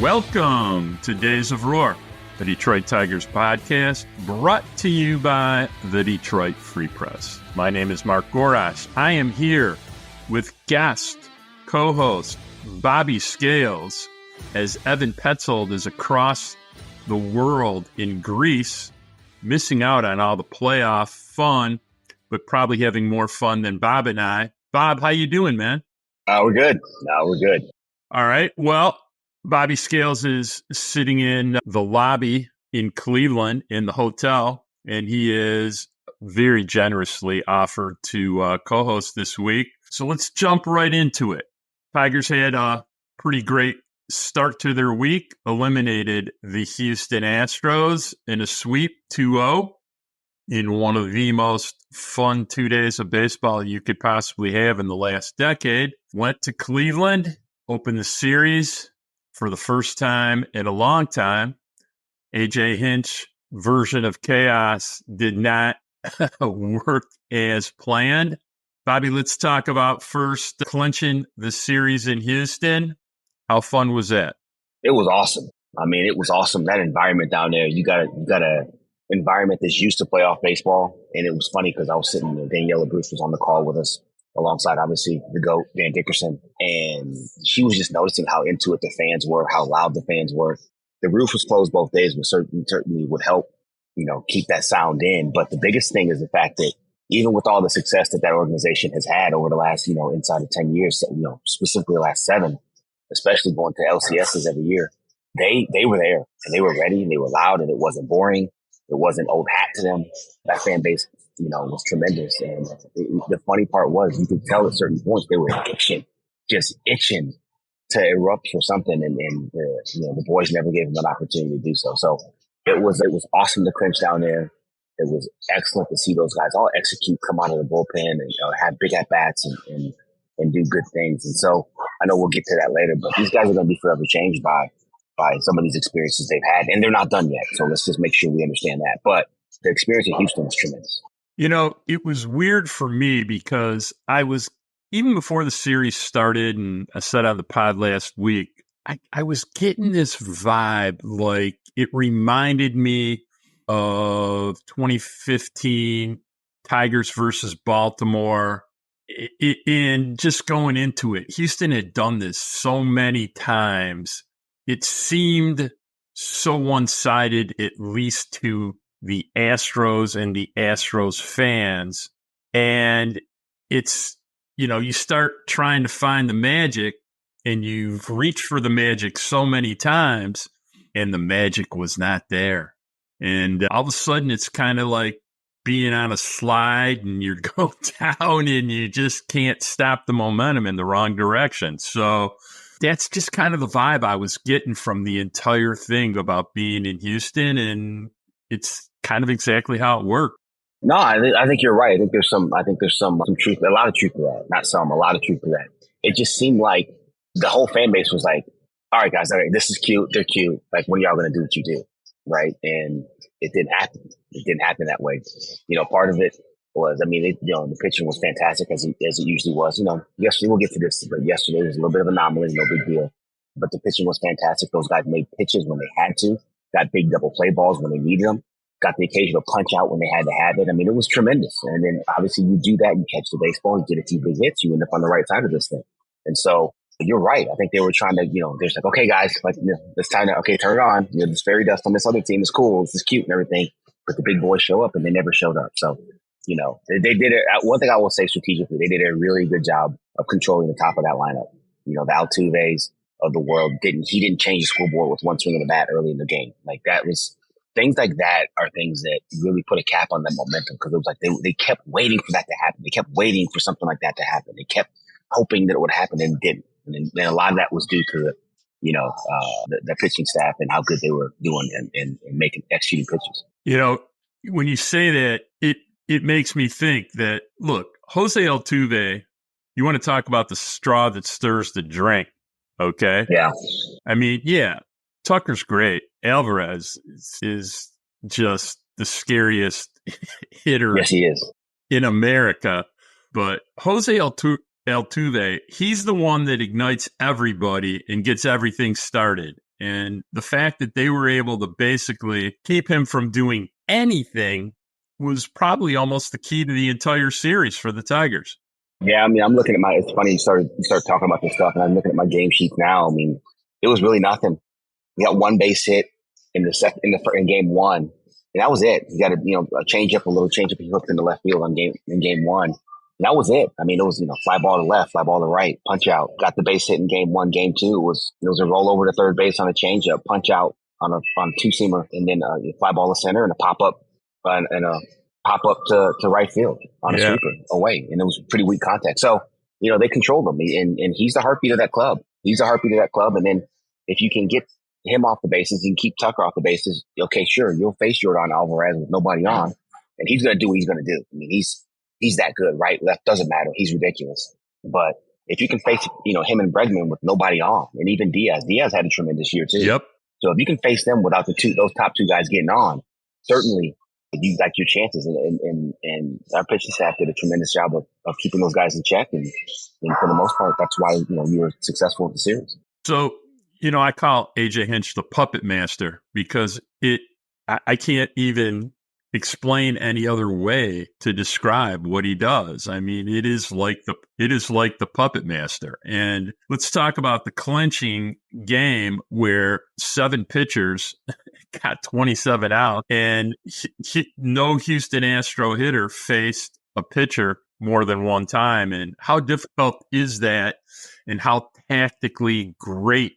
Welcome to Days of Roar, the Detroit Tigers podcast, brought to you by the Detroit Free Press. My name is Mark Gorash. I am here with guest, co-host Bobby Scales, as Evan Petzold is across the world in Greece, missing out on all the playoff fun, but probably having more fun than Bob and I. Bob, how you doing, man? We're good. We're good. All right. Well, Bobby Scales is sitting in the lobby in Cleveland in the hotel, and he is very generously offered to co-host this week. So let's jump right into it. Tigers had a pretty great start to their week, eliminated the Houston Astros in a sweep 2-0 in one of the most fun 2 days of baseball you could possibly have in the last decade. Went to Cleveland, opened the series for the first time in a long time. AJ Hinch version of chaos did not work as planned. Bobby, let's talk about first clinching the series in Houston. How fun was that? It was awesome. I mean, it was awesome. That environment down there, you got a environment that's used to playoff baseball. And it was funny because I was sitting there, Daniela Bruce was on the call with us alongside, obviously, the GOAT, Dan Dickerson. And she was just noticing how into it the fans were, how loud the fans were. The roof was closed both days, but certainly would help, keep that sound in. But the biggest thing is the fact that even with all the success that organization has had over the last, inside of 10 years, specifically the last 7, especially going to LCSs every year, they were there and they were ready and they were loud and it wasn't boring. It wasn't old hat to them. That fan base, was tremendous. And the funny part was you could tell at certain points they were just itching to erupt for something. And the boys never gave them an opportunity to do so. So it was awesome to clinch down there. It was excellent to see those guys all execute, come out of the bullpen and have big at-bats and do good things. And so I know we'll get to that later, but these guys are going to be forever changed by some of these experiences they've had. And they're not done yet. So let's just make sure we understand that. But the experience in Houston was tremendous. It was weird for me because I was, even before the series started, and I said on the pod last week, I was getting this vibe, like it reminded me of 2015 Tigers versus Baltimore. And just going into it, Houston had done this so many times. It seemed so one-sided, at least to the Astros and the Astros fans. And it's, you start trying to find the magic and you've reached for the magic so many times and the magic was not there. And all of a sudden it's kind of like being on a slide and you're going down and you just can't stop the momentum in the wrong direction. So that's just kind of the vibe I was getting from the entire thing about being in Houston, and it's kind of exactly how it worked. No, I think you're right. I think there's some truth, a lot of truth to that. Not some, a lot of truth to that. It just seemed like the whole fan base was like, all right, guys, all right, this is cute. They're cute. Like, when are y'all going to do what you do? Right. And it didn't happen. It didn't happen that way. Part of it was, the pitching was fantastic as it usually was. Yesterday, we'll get to this, but yesterday was a little bit of an anomaly, no big deal. But the pitching was fantastic. Those guys made pitches when they had to, got big double play balls when they needed them, got the occasional punch out when they had to have it. It was tremendous. And then obviously you do that, you catch the baseball, you get a few big hits, you end up on the right side of this thing. And so you're right. I think they were trying to, they're like, okay, guys, like, it's time to, okay, turn it on. This fairy dust on this other team is cool. This is cute and everything. But the big boys show up and they never showed up. So, they did it. One thing I will say strategically, they did a really good job of controlling the top of that lineup. The Altuves of the world he didn't change the scoreboard with one swing of the bat early in the game. Like, that was things like that are things that really put a cap on that momentum, because it was like they kept waiting for that to happen. They kept waiting for something like that to happen. They kept hoping that it would happen and it didn't. And a lot of that was due to the pitching staff and how good they were doing and executing pitches. When you say that, it makes me think that, look, Jose Altuve, you want to talk about the straw that stirs the drink, okay? Yeah. Yeah, Tucker's great. Alvarez is just the scariest hitter yes, he is. in America. But Jose Altuve, he's the one that ignites everybody and gets everything started. And the fact that they were able to basically keep him from doing anything was probably almost the key to the entire series for the Tigers. Yeah, I mean, I'm looking at it's funny you start talking about this stuff, and I'm looking at my game sheet now. I mean, it was really nothing. You got one base hit in game one, and that was it. You got a a little change up he hooked in the left field in game one. And that was it. I mean, it was, fly ball to left, fly ball to right, punch out. Got the base hit in game one. Game two was a roll over to third base on a changeup, punch out on a two seamer, and then a fly ball to center and a pop up to right field on a sweeper away. And it was pretty weak contact. So, they controlled him, and he's the heartbeat of that club. And then if you can get him off the bases, you can keep Tucker off the bases. Okay, sure, you'll face Jordan Alvarez with nobody on, and he's going to do what he's going to do. I mean, he's that good, right? Left doesn't matter. He's ridiculous. But if you can face, him and Bregman with nobody on, and even Diaz had a tremendous year too. Yep. So if you can face them without those top two guys getting on, certainly you got your chances. And our pitching staff did a tremendous job of keeping those guys in check. And for the most part, that's why, you were successful in the series. So, I call AJ Hinch the puppet master because I can't even explain any other way to describe what he does. I mean, it is like the puppet master. And let's talk about the clinching game where 7 pitchers got 27 out, and no Houston Astro hitter faced a pitcher more than one time. And how difficult is that? And how tactically great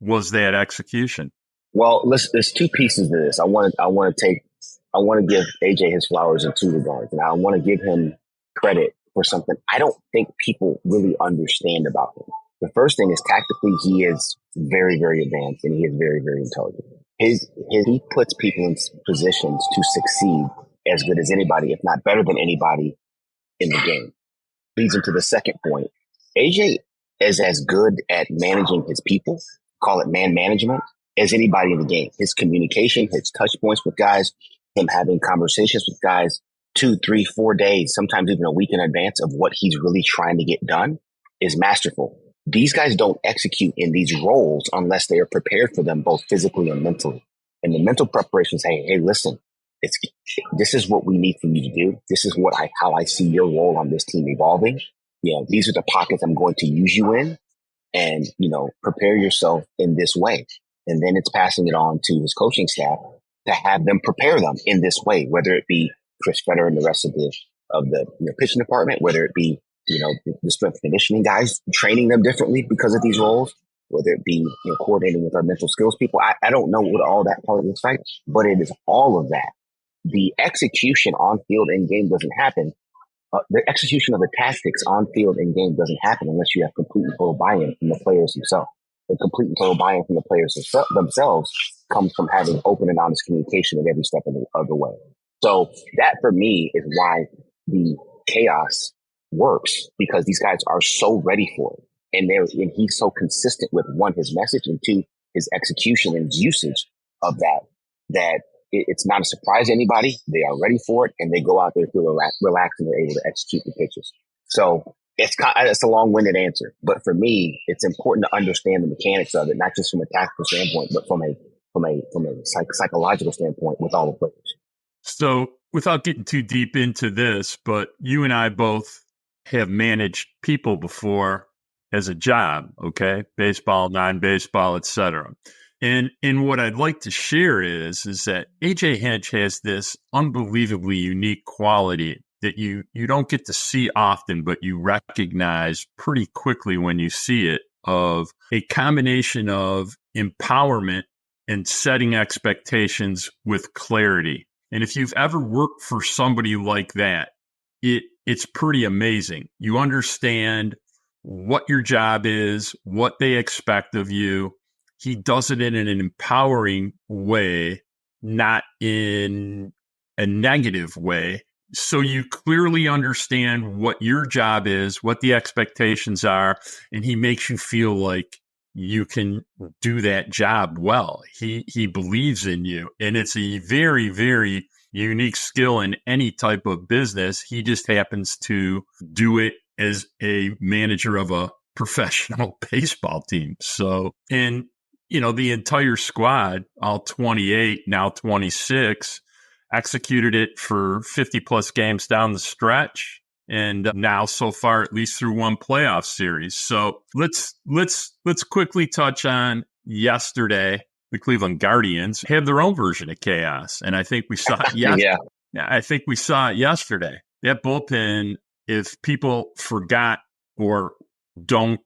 was that execution? Well, there's two pieces to this. I want to give AJ his flowers in two regards, and I want to give him credit for something I don't think people really understand about him. The first thing is tactically, he is very, very advanced, and he is very, very intelligent. He puts people in positions to succeed as good as anybody, if not better than anybody in the game. Leads into the second point. AJ is as good at managing his people, call it man management, as anybody in the game. His communication, his touch points with guys, him having conversations with guys 2, 3, 4 days, sometimes even a week in advance of what he's really trying to get done is masterful. These guys don't execute in these roles unless they are prepared for them both physically and mentally. And the mental preparation is, hey, listen, this is what we need for you to do. This is how I see your role on this team evolving. These are the pockets I'm going to use you in, and, prepare yourself in this way. And then it's passing it on to his coaching staff to have them prepare them in this way, whether it be Chris Fenner and the rest of the pitching department, whether it be, the strength and conditioning guys, training them differently because of these roles, whether it be, coordinating with our mental skills people. I don't know what all that part looks like, but it is all of that. The execution on field in game doesn't happen. The execution of the tactics on field in game doesn't happen unless you have complete and total buy-in from the players themselves. The complete and total buy-in from the players themselves comes from having open and honest communication at every step of the way. So that for me is why the chaos works, because these guys are so ready for it. And he's so consistent with, one, his message, and two, his execution and usage of that it's not a surprise to anybody. They are ready for it, and they go out there feel relaxed, and they're able to execute the pitches. So it's a long-winded answer, but for me, it's important to understand the mechanics of it, not just from a tactical standpoint, but from a psychological standpoint with all the players. So, without getting too deep into this, but you and I both have managed people before as a job, okay? Baseball, non-baseball, etc. And what I'd like to share is that AJ Hinch has this unbelievably unique quality that you don't get to see often, but you recognize pretty quickly when you see it, of a combination of empowerment and setting expectations with clarity. And if you've ever worked for somebody like that, it's pretty amazing. You understand what your job is, what they expect of you. He does it in an empowering way, not in a negative way. So you clearly understand what your job is, what the expectations are, and he makes you feel like you can do that job well. He believes in you, and it's a very, very unique skill in any type of business. He just happens to do it as a manager of a professional baseball team. So, and the entire squad, all 28, now 26, executed it for 50 plus games down the stretch. And now so far, at least through one playoff series. So let's quickly touch on yesterday. The Cleveland Guardians have their own version of chaos. And I think we saw it yesterday. Yeah. I think we saw it yesterday. That bullpen, if people forgot or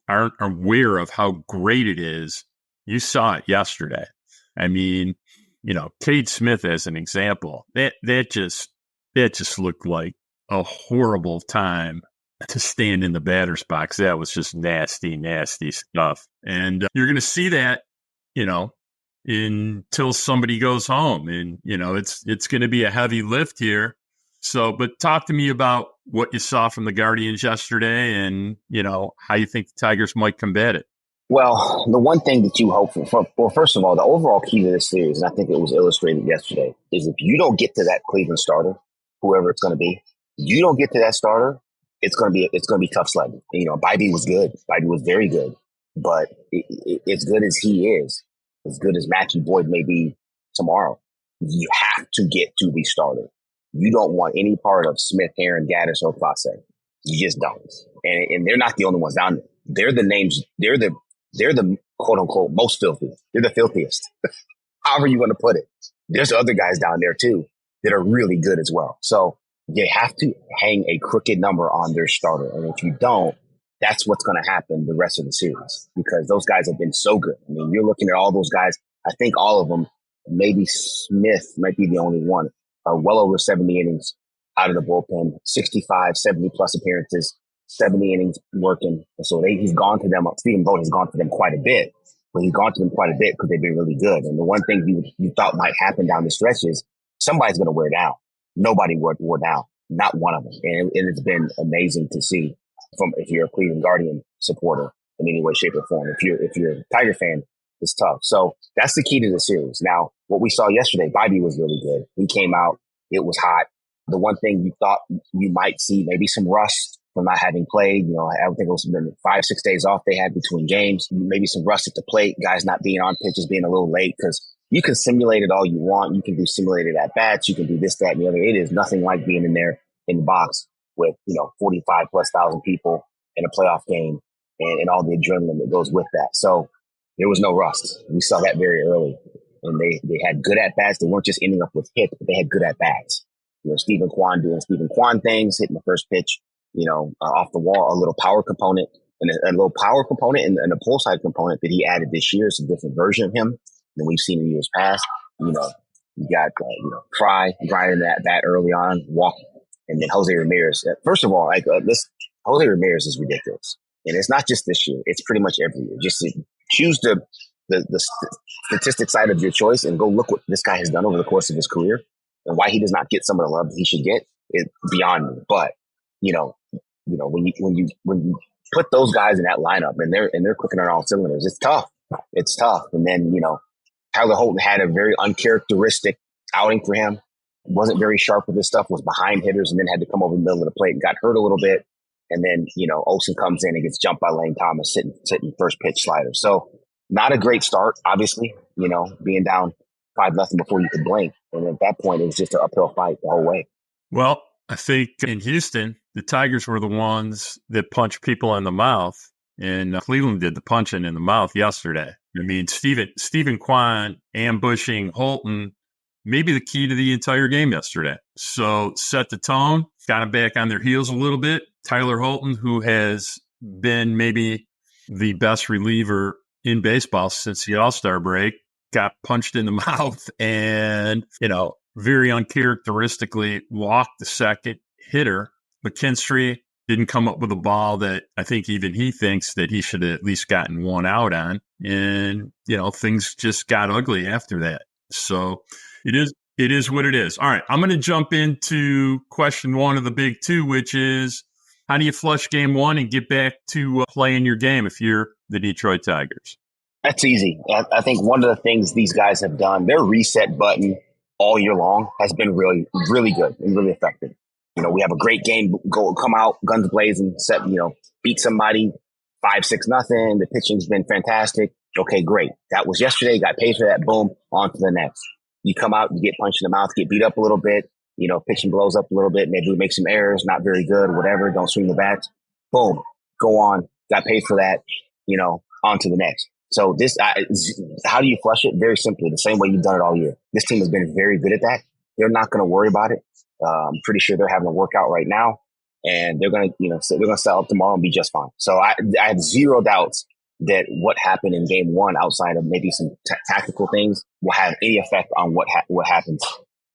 aren't aware of how great it is, you saw it yesterday. I mean, Cade Smith as an example, that just looked like a horrible time to stand in the batter's box. That was just nasty, nasty stuff. And you're going to see that, until somebody goes home. And, it's going to be a heavy lift here. So, but talk to me about what you saw from the Guardians yesterday and, how you think the Tigers might combat it. Well, the one thing that you hope for, well, first of all, the overall key to this series, and I think it was illustrated yesterday, is if you don't get to that Cleveland starter, whoever it's going to be, you don't get to that starter, it's going to be tough sledding. Bybee was good. Bybee was very good, but as good as he is, as good as Matthew Boyd may be tomorrow, you have to get to the starter. You don't want any part of Smith, Heron, Gaddis, or Clase. You just don't. And they're not the only ones down there. They're the names. They're the quote unquote most filthy. They're the filthiest. However you want to put it. There's other guys down there too that are really good as well. So you have to hang a crooked number on their starter. And if you don't, that's what's going to happen the rest of the series because those guys have been so good. I mean, you're looking at all those guys. I think all of them, maybe Smith might be the only one, are well over 70 innings out of the bullpen, 65, 70 plus appearances, 70 innings working. And so he's gone to them. Stephen Vogt has gone to them quite a bit, but he's gone to them quite a bit because they've been really good. And the one thing you thought might happen down the stretch is somebody's going to wear down. Nobody wore down, not one of them. And it's been amazing to see if you're a Cleveland Guardian supporter in any way, shape, or form. If you're a Tiger fan, it's tough. So that's the key to the series. Now, what we saw yesterday, Bybee was really good. He came out. It was hot. The one thing you thought you might see, maybe some rust from not having played. I don't think it was been 5-6 days off they had between games. Maybe some rust at the plate, guys not being on pitches, being a little late because you can simulate it all you want. You can do simulated at bats. You can do this, that, and the other. It is nothing like being in there in the box with, 45 plus thousand people in a playoff game and all the adrenaline that goes with that. So there was no rust. We saw that very early. And they had good at bats. They weren't just ending up with hits, but they had good at bats. Stephen Kwan doing Stephen Kwan things, hitting the first pitch, off the wall, a little power component and a little power component and a pull side component that he added this year. It's a different version of him than we've seen in years past. You got, Fry grinding that early on, walk, and then Jose Ramirez. First of all, Jose Ramirez is ridiculous. And it's not just this year. It's pretty much every year. Just to choose the statistic side of your choice and go look what this guy has done over the course of his career and why he does not get some of the love that he should get is beyond me. But, when you put those guys in that lineup and they're clicking on all cylinders, it's tough. It's tough. And then, Tyler Holton had a very uncharacteristic outing for him. Wasn't very sharp with his stuff, was behind hitters and then had to come over the middle of the plate and got hurt a little bit. And then, Olsen comes in and gets jumped by Lane Thomas sitting first pitch slider. So not a great start, obviously, being down 5-0 before you could blink. And at that point, it was just an uphill fight the whole way. Well, I think in Houston, the Tigers were the ones that punched people in the mouth, and Cleveland did the punching in the mouth yesterday. I mean, Stephen Kwan ambushing Holton, maybe the key to the entire game yesterday. So set the tone, got them back on their heels a little bit. Tyler Holton, who has been maybe the best reliever in baseball since the All-Star break, got punched in the mouth and, very uncharacteristically walked the second hitter. McKinstry didn't come up with a ball that I think even he thinks that he should have at least gotten one out on. And, things just got ugly after that. So it is what it is. All right. I'm going to jump into question one of the big two, which is how do you flush game one and get back to playing your game if you're the Detroit Tigers? That's easy. I think one of the things these guys have done, their reset button all year long has been really, really good and really effective. We have a great game, come out, guns blazing, beat somebody 5-6-0. The pitching's been fantastic. Okay, great. That was yesterday. Got paid for that. Boom. On to the next. You come out, you get punched in the mouth, get beat up a little bit. Pitching blows up a little bit. Maybe we make some errors. Not very good. Whatever. Don't swing the bats. Boom. Go on. Got paid for that. On to the next. So how do you flush it? Very simply, the same way you've done it all year. This team has been very good at that. They're not going to worry about it. I'm pretty sure they're having a workout right now, and they're going to, they're going to sell up tomorrow and be just fine. So I have zero doubts that what happened in game one, outside of maybe some tactical things, will have any effect on what happens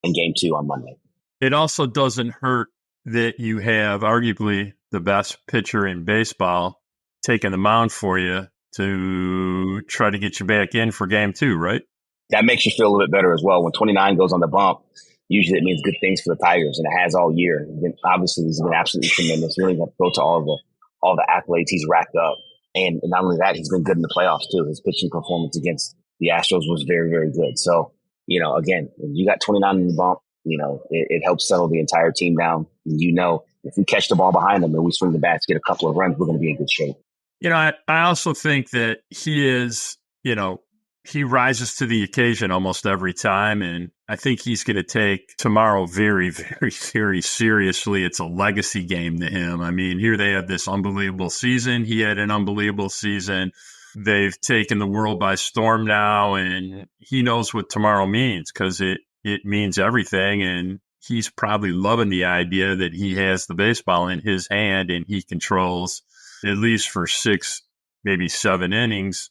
in game two on Monday. It also doesn't hurt that you have arguably the best pitcher in baseball taking the mound for you to try to get you back in for game two, right? That makes you feel a little bit better as well. When 29 goes on the bump, usually it means good things for the Tigers, and it has all year. Obviously, he's been absolutely tremendous. Really got to go to all the accolades he's racked up. And not only that, he's been good in the playoffs too. His pitching performance against the Astros was very, very good. So, again, when you got 29 in the bump, it helps settle the entire team down. And if we catch the ball behind them and we swing the bats, get a couple of runs, we're going to be in good shape. I also think that he is, he rises to the occasion almost every time. And I think he's going to take tomorrow very, very, very seriously. It's a legacy game to him. I mean, here they have this unbelievable season. He had an unbelievable season. They've taken the world by storm now, and he knows what tomorrow means because it means everything. And he's probably loving the idea that he has the baseball in his hand and he controls, at least for 6, maybe 7 innings,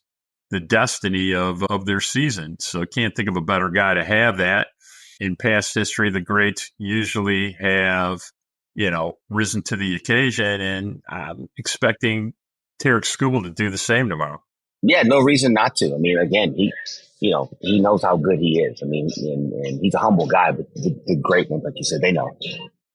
the destiny of their season. So I can't think of a better guy to have that. In past history, the greats usually have, risen to the occasion, and I'm expecting Tarik Skubal to do the same tomorrow. Yeah, no reason not to. I mean, again, he knows how good he is. I mean, and he's a humble guy, but the great ones, like you said, they know.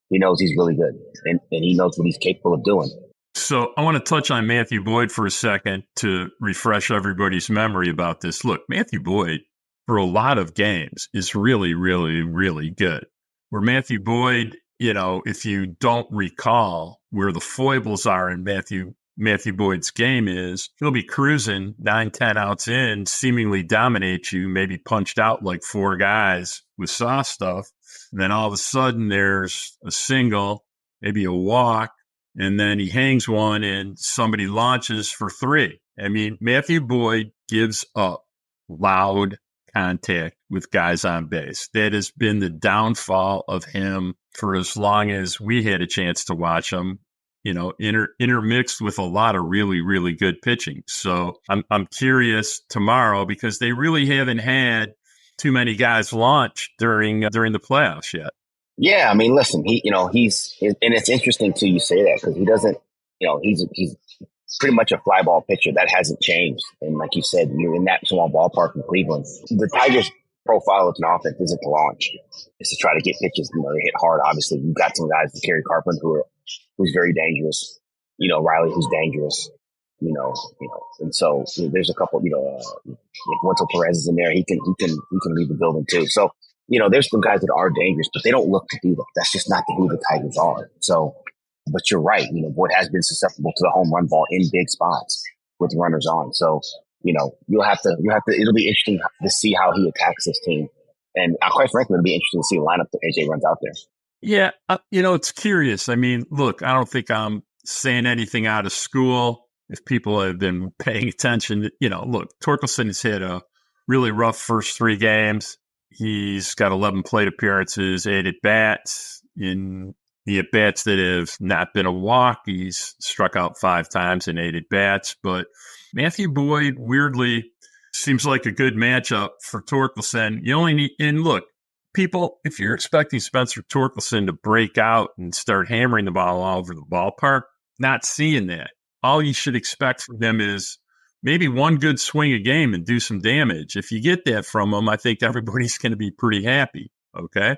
He knows he's really good, and he knows what he's capable of doing. So I want to touch on Matthew Boyd for a second to refresh everybody's memory about this. Look, Matthew Boyd, for a lot of games, is really, really, really good. Where Matthew Boyd, if you don't recall where the foibles are in Matthew Boyd's game is, he'll be cruising 9-10 outs in, seemingly dominate you, maybe punched out like 4 guys with saw stuff. And then all of a sudden there's a single, maybe a walk, and then he hangs one and somebody launches for 3. I mean, Matthew Boyd gives up loud contact with guys on base. That has been the downfall of him for as long as we had a chance to watch him, intermixed with a lot of really, really good pitching. So I'm curious tomorrow because they really haven't had too many guys launch during the playoffs yet. Yeah, I mean, listen, he's, and it's interesting too you say that because he doesn't, he's pretty much a fly ball pitcher. That hasn't changed. And like you said, you're in that small ballpark in Cleveland. The Tigers' profile as an offense isn't to launch. It's to try to get pitches, they hit hard. Obviously, you've got some guys, Kerry Carpenter, who's very dangerous. Riley, who's dangerous. And so there's a couple. Like Winter Perez is in there. He can leave the building too. So there's some guys that are dangerous, but they don't look to do that. That's just not who the Tigers are. So, but you're right. Boyd has been susceptible to the home run ball in big spots with runners on. So you'll have to. It'll be interesting to see how he attacks this team. And quite frankly, it'll be interesting to see the lineup that AJ runs out there. Yeah, it's curious. I mean, look, I don't think I'm saying anything out of school. If people have been paying attention, look, Torkelson has had a really rough first 3 games. He's got 11 plate appearances, 8 at-bats. In the at-bats that have not been a walk, he's struck out 5 times in 8 at-bats. But Matthew Boyd, weirdly, seems like a good matchup for Torkelson. You only need – and look, people, if you're expecting Spencer Torkelson to break out and start hammering the ball all over the ballpark, not seeing that. All you should expect from them is maybe one good swing a game and do some damage. If you get that from him, I think everybody's going to be pretty happy. Okay.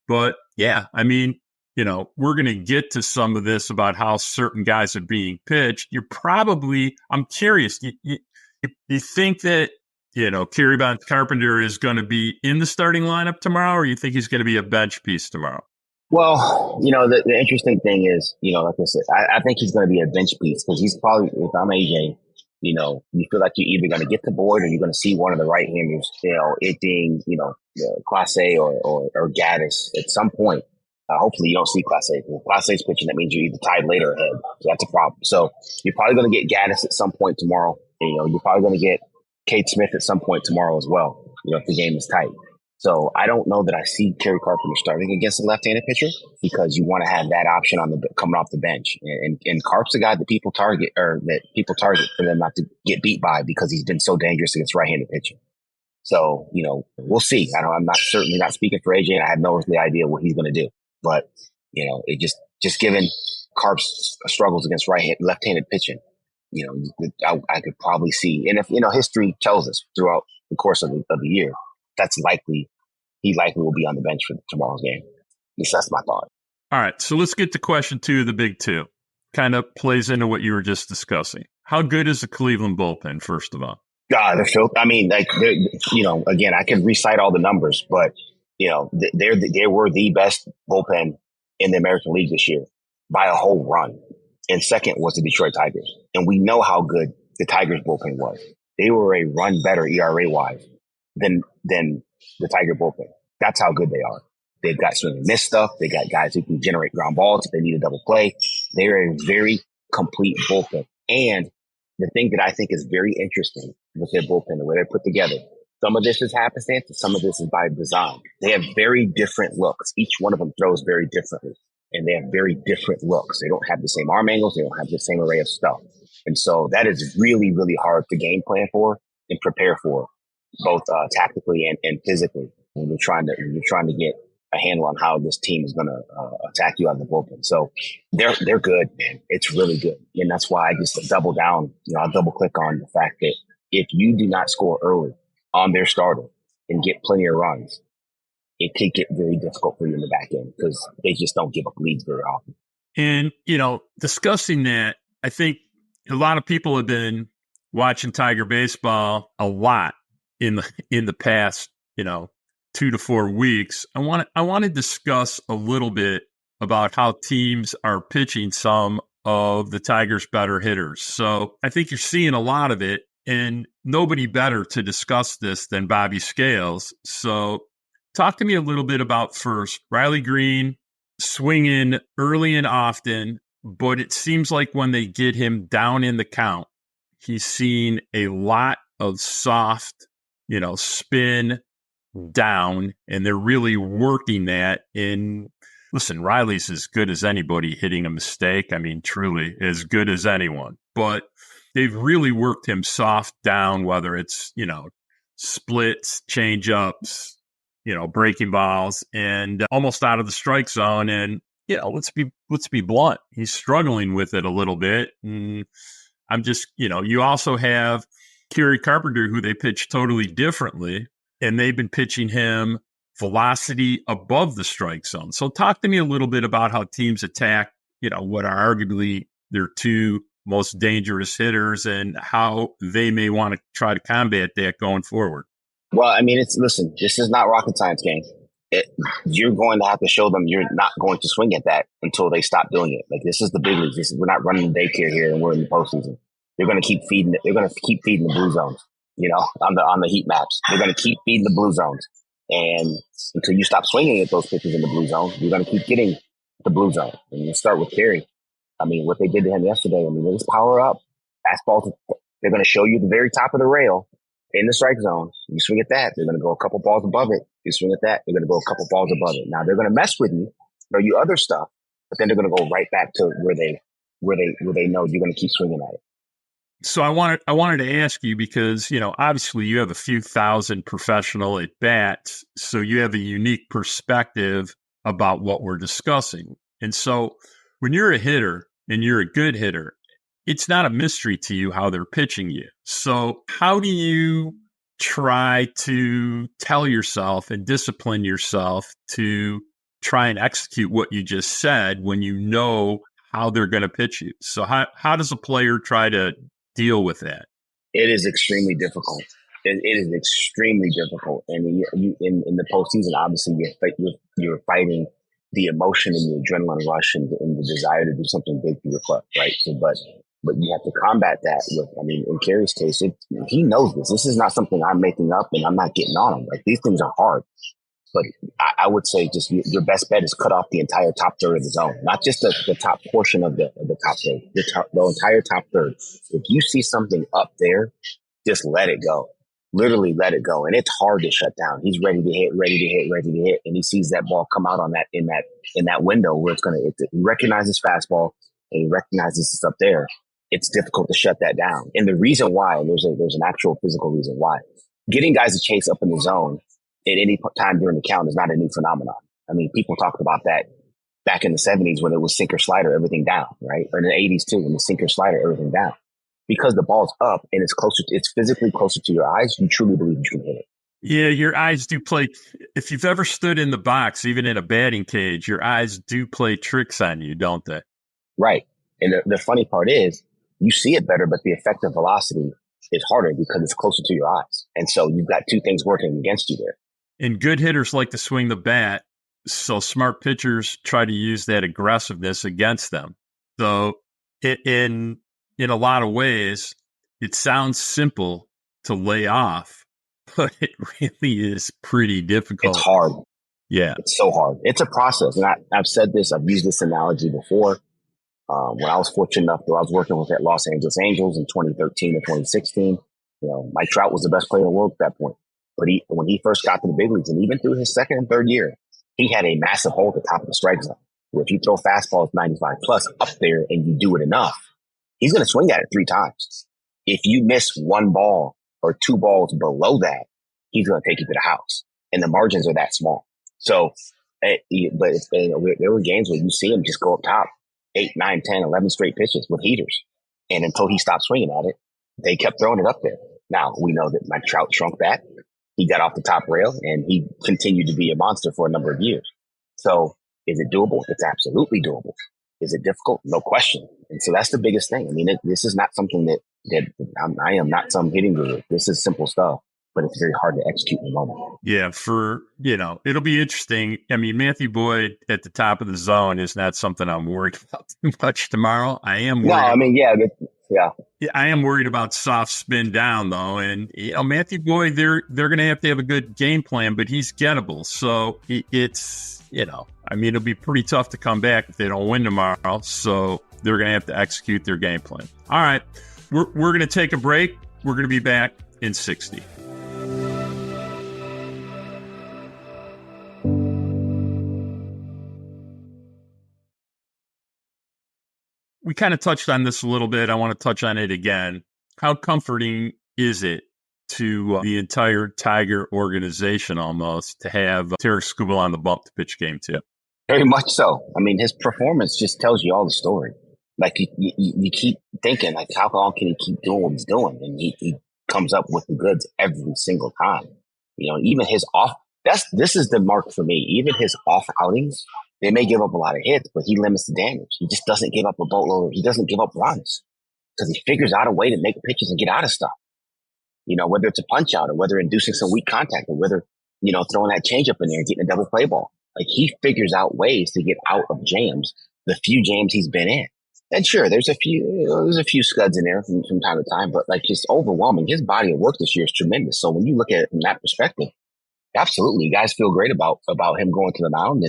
But yeah, I mean, we're going to get to some of this about how certain guys are being pitched. I'm curious. You think that, Kerry Carpenter is going to be in the starting lineup tomorrow, or you think he's going to be a bench piece tomorrow? Well, the interesting thing is, like I said, I think he's going to be a bench piece because he's probably, if I'm AJ, you feel like you're either going to get the board or you're going to see one of the right-handers, it being, Class A or Gaddis at some point. Hopefully you don't see Class A. If Class A's pitching, that means you're either tied late or ahead. So that's a problem. So you're probably going to get Gaddis at some point tomorrow. You're probably going to get Cade Smith at some point tomorrow as well, if the game is tight. So I don't know that I see Kerry Carpenter starting against a left-handed pitcher because you want to have that option coming off the bench. And Carp's the guy that people target for them not to get beat by because he's been so dangerous against right-handed pitching. So, we'll see. I'm not certainly not speaking for AJ, and I have no earthly idea what he's going to do. But, it just given Carp's struggles against left-handed pitching, I could probably see. And if, history tells us throughout the course of the year, that's likely. He likely will be on the bench for tomorrow's game. At least that's my thought. All right. So let's get to question 2 of the big 2. Kind of plays into what you were just discussing. How good is the Cleveland bullpen, first of all? God, they're filthy. I mean, again, I can recite all the numbers, but, they were the best bullpen in the American League this year by a whole run. And second was the Detroit Tigers. And we know how good the Tigers bullpen was. They were a run better ERA-wise than the Tiger bullpen. That's how good they are. They've got swing and miss stuff. They got guys who can generate ground balls if they need a double play. They're a very complete bullpen. And the thing that I think is very interesting with their bullpen, the way they're put together, some of this is happenstance and some of this is by design. They have very different looks. Each one of them throws very differently. And they have very different looks. They don't have the same arm angles. They don't have the same array of stuff. And so that is really, really hard to game plan for and prepare for, both tactically and physically, when you're trying to get a handle on how this team is going to attack you out of the bullpen. So they're good, man. It's really good. And that's why I just double down, I'll double click on the fact that if you do not score early on their starter and get plenty of runs, it could get very difficult for you in the back end because they just don't give up leads very often. And, discussing that, I think a lot of people have been watching Tiger baseball a lot in the past, 2 to 4 weeks. I want to discuss a little bit about how teams are pitching some of the Tigers' better hitters. So I think you're seeing a lot of it, and nobody better to discuss this than Bobby Scales. So talk to me a little bit about first Riley Green swinging early and often, but it seems like when they get him down in the count, he's seen a lot of soft, spin down, and they're really working that in. Listen, Riley's as good as anybody hitting a mistake. I mean, truly as good as anyone, but they've really worked him soft down, whether it's, splits, change ups, breaking balls, and almost out of the strike zone. And, let's be blunt. He's struggling with it a little bit. And I'm just, you also have Kerry Carpenter, who they pitch totally differently, and they've been pitching him velocity above the strike zone. So talk to me a little bit about how teams attack, what are arguably their 2 most dangerous hitters and how they may want to try to combat that going forward. Well, I mean, listen, this is not rocket science game. You're going to have to show them you're not going to swing at that until they stop doing it. Like, this is the big leagues. We're not running daycare here, and we're in the postseason. They're going to keep feeding. They're going to keep feeding the blue zones. On the heat maps, they're going to keep feeding the blue zones, and until you stop swinging at those pitches in the blue zone, you're going to keep getting the blue zone. And you start with Kerry. I mean, what they did to him yesterday. I mean, they just power up. Fastballs. They're going to show you the very top of the rail in the strike zone. You swing at that, they're going to go a couple balls above it. You swing at that, they're going to go a couple balls above it. Now they're going to mess with you, throw you other stuff, but then they're going to go right back to where they know you're going to keep swinging at it. So I wanted to ask you because, obviously you have a few thousand professional at bats, so you have a unique perspective about what we're discussing. And so when you're a hitter and you're a good hitter, it's not a mystery to you how they're pitching you. So how do you try to tell yourself and discipline yourself to try and execute what you just said when you know how they're going to pitch you? So how does a player try to deal with that? It is extremely difficult. It is extremely difficult. And in the postseason, obviously, you're fighting the emotion and the adrenaline rush and the desire to do something big for your club, right? So, but But you have to combat that with, I mean, in Kerry's case, he knows this. This is not something I'm making up and I'm not getting on him. Like, these things are hard. But I would say just your best bet is cut off the entire top third of the zone, not just the top portion of the top third, the entire top third. If you see something up there, just let it go. Literally let it go. And it's hard to shut down. He's ready to hit. And he sees that ball come out on that, in that window where he recognizes fastball and he recognizes it's up there. It's difficult to shut that down. And the reason why, and there's an actual physical reason why, getting guys to chase up in the zone at any time during the count is not a new phenomenon. I mean, people talked about that back in the 70s when it was sinker slider, everything down, right? Or in the 80s too, when the sinker slider, everything down. Because the ball's up and it's physically closer to your eyes, you truly believe you can hit it. Yeah, your eyes do play. If you've ever stood in the box, even in a batting cage, your eyes do play tricks on you, don't they? Right. And the funny part is you see it better, but the effective velocity is harder because it's closer to your eyes. And so you've got two things working against you there. And good hitters like to swing the bat, so smart pitchers try to use that aggressiveness against them. So in a lot of ways, it sounds simple to lay off, but it really is pretty difficult. It's hard. Yeah. It's so hard. It's a process. And I've said this, I've used this analogy before. When I was fortunate enough, though, I was working with the Los Angeles Angels in 2013 and 2016. Mike Trout was the best player in the world at that point. But when he first got to the big leagues, and even through his second and third year, he had a massive hole at the top of the strike zone. Where if you throw fastballs 95 plus up there and you do it enough, he's going to swing at it 3 times. If you miss 1 ball or 2 balls below that, he's going to take you to the house. And the margins are that small. So, there were games where you see him just go up top 8, 9, 10, 11 straight pitches with heaters. And until he stopped swinging at it, they kept throwing it up there. Now, we know that Mike Trout shrunk that. He got off the top rail and he continued to be a monster for a number of years. So is it doable? It's absolutely doable. Is it difficult? No question. And so that's the biggest thing. I mean, this is not something that I am not some hitting guru. This is simple stuff, but it's very hard to execute in the moment. Yeah, it'll be interesting. I mean, Matthew Boyd at the top of the zone is not something I'm worried about too much tomorrow. I am worried. Yeah. I am worried about soft spin down though, and Matthew Boyd, they're going to have a good game plan, but he's gettable. So it's it'll be pretty tough to come back if they don't win tomorrow. So they're going to have to execute their game plan. All right, we're going to take a break. We're going to be back in 60. We kind of touched on this a little bit. I want to touch on it again. How comforting is it to the entire Tiger organization almost to have Tarik Skubal on the bump to pitch game 2? Very much so. I mean, his performance just tells you all the story. Like you keep thinking, like, how long can he keep doing what he's doing? And he comes up with the goods every single time. Even his off. This is the mark for me. Even his off outings, they may give up a lot of hits, but he limits the damage. He just doesn't give up a boatload. He doesn't give up runs because he figures out a way to make pitches and get out of stuff. Whether it's a punch out or whether inducing some weak contact or whether, throwing that changeup in there and getting a double play ball. Like, he figures out ways to get out of jams, the few jams he's been in. And sure, there's a few scuds in there from time to time, but like, just overwhelming. His body of work this year is tremendous. So when you look at it from that perspective, absolutely, guys feel great about him going to the mound,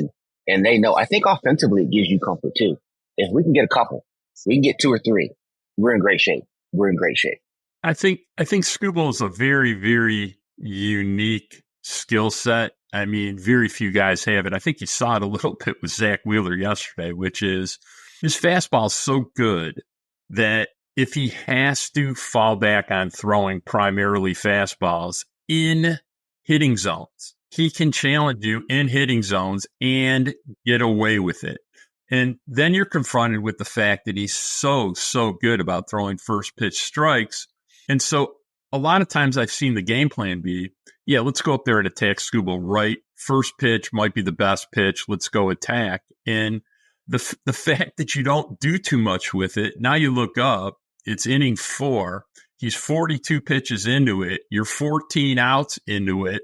and they know. I think offensively it gives you comfort too. If we can get a couple, we can get 2 or 3, we're in great shape. I think Skubal is a very, very unique skill set. I mean, very few guys have it. I think you saw it a little bit with Zach Wheeler yesterday, which is his fastball is so good that if he has to fall back on throwing primarily fastballs in hitting zones, he can challenge you in hitting zones and get away with it. And then you're confronted with the fact that he's so good about throwing first pitch strikes. And so a lot of times I've seen the game plan be, let's go up there and attack Skubal, right? First pitch might be the best pitch. Let's go attack. And the fact that you don't do too much with it, now you look up, it's inning 4. He's 42 pitches into it. You're 14 outs into it.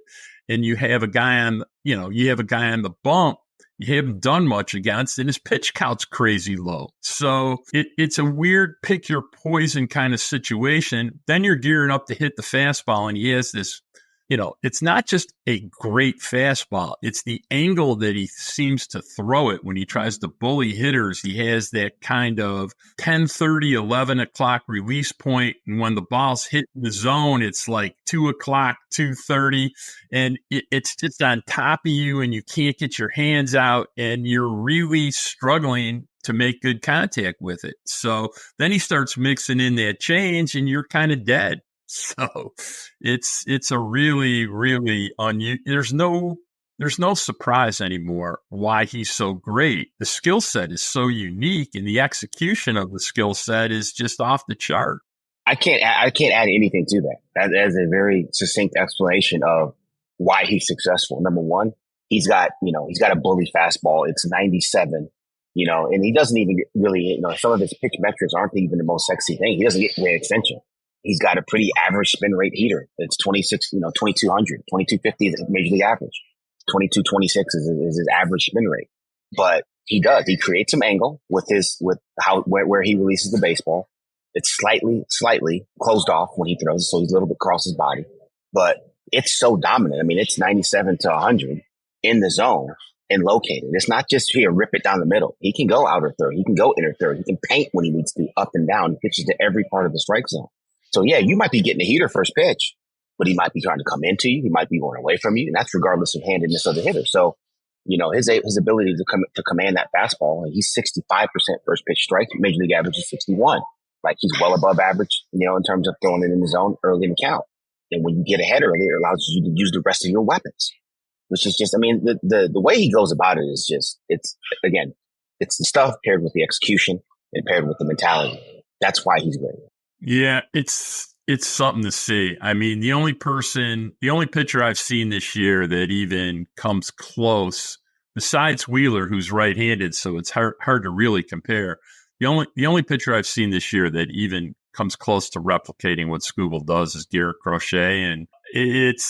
And you have a guy on the bump you haven't done much against, and his pitch count's crazy low. So it's a weird pick your poison kind of situation. Then you're gearing up to hit the fastball, and he has this, it's not just a great fastball. It's the angle that he seems to throw it when he tries to bully hitters. He has that kind of 10:30, 11 o'clock release point. And when the ball's hit the zone, it's like 2 o'clock, 2:30. And it's just on top of you and you can't get your hands out and you're really struggling to make good contact with it. So then he starts mixing in that change and you're kind of dead. So it's a really, really unusual. There's no surprise anymore why he's so great. The skill set is so unique and the execution of the skill set is just off the chart. I can't add anything to that. That is a very succinct explanation of why he's successful. Number one, he's got a bully fastball. It's 97, and he doesn't even really, some of his pitch metrics aren't even the most sexy thing. He doesn't get great extension. He's got a pretty average spin rate heater. It's 2200, 2250 is major league average. 2226 is his average spin rate. But he creates some angle with where he releases the baseball. It's slightly closed off when he throws it, so he's a little bit across his body. But it's so dominant. I mean, it's 97 to 100 in the zone and located. It's not just here, rip it down the middle. He can go outer third. He can go inner third. He can paint when he needs to, up and down. He pitches to every part of the strike zone. So, yeah, you might be getting a heater first pitch, but he might be trying to come into you. He might be going away from you, and that's regardless of handedness of the hitter. So, his ability to command that fastball, and he's 65% first pitch strike. Major league average is 61. Like, he's well above average, in terms of throwing it in the zone early in the count. And when you get ahead early, it allows you to use the rest of your weapons, which is just, the way he goes about it is just, it's the stuff paired with the execution and paired with the mentality. That's why he's great. Yeah, it's something to see. I mean, the only pitcher I've seen this year that even comes close, besides Wheeler, who's right-handed, so it's hard to really compare. The only pitcher I've seen this year that even comes close to replicating what Skubal does is Garrett Crochet, and it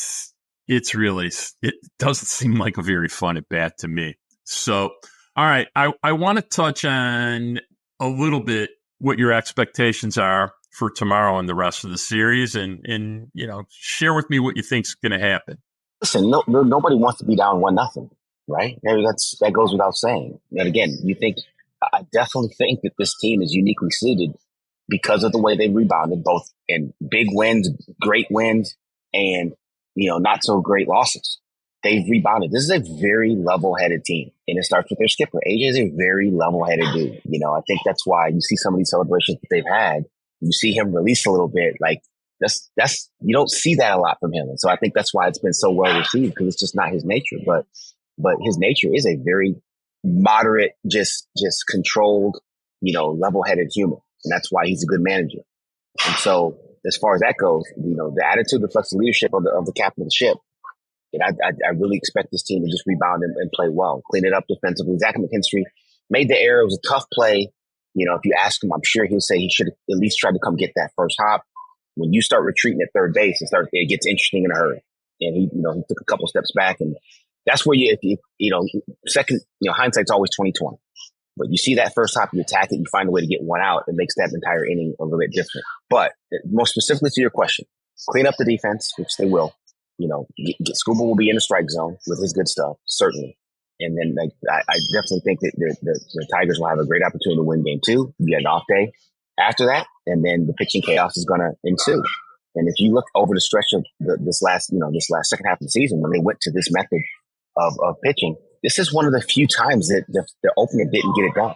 doesn't seem like a very fun at bat to me. So, all right, I want to touch on a little bit what your expectations are for tomorrow and the rest of the series, and share with me what you think's going to happen. Listen, nobody wants to be down 1-0, right? That goes without saying. And again, I definitely think that this team is uniquely suited because of the way they rebounded, both in big wins, great wins, and not so great losses. They've rebounded. This is a very level-headed team, and it starts with their skipper. AJ is a very level-headed dude. I think that's why you see some of these celebrations that they've had. You see him release a little bit, like that's you don't see that a lot from him, and so I think that's why it's been so well received, because it's just not his nature. But his nature is a very moderate, just controlled, level-headed human, and that's why he's a good manager. And so, as far as that goes, the attitude reflects the leadership of the captain of the ship. And I really expect this team to just rebound and play well, clean it up defensively. Zach McKinstry made the error. It was a tough play. If you ask him, I'm sure he'll say he should have at least tried to come get that first hop. When you start retreating at third base, it gets interesting in a hurry. And he took a couple steps back, and that's where hindsight's always 20/20. But you see that first hop, you attack it, you find a way to get one out. It makes that entire inning a little bit different. But more specifically to your question, clean up the defense, which they will. Skubal will be in the strike zone with his good stuff, certainly. And then I definitely think that the Tigers will have a great opportunity to win game 2. You get an off day after that, and then the pitching chaos is going to ensue. And if you look over the stretch of this last second half of the season, when they went to this method of pitching, this is one of the few times that the opener didn't get it done.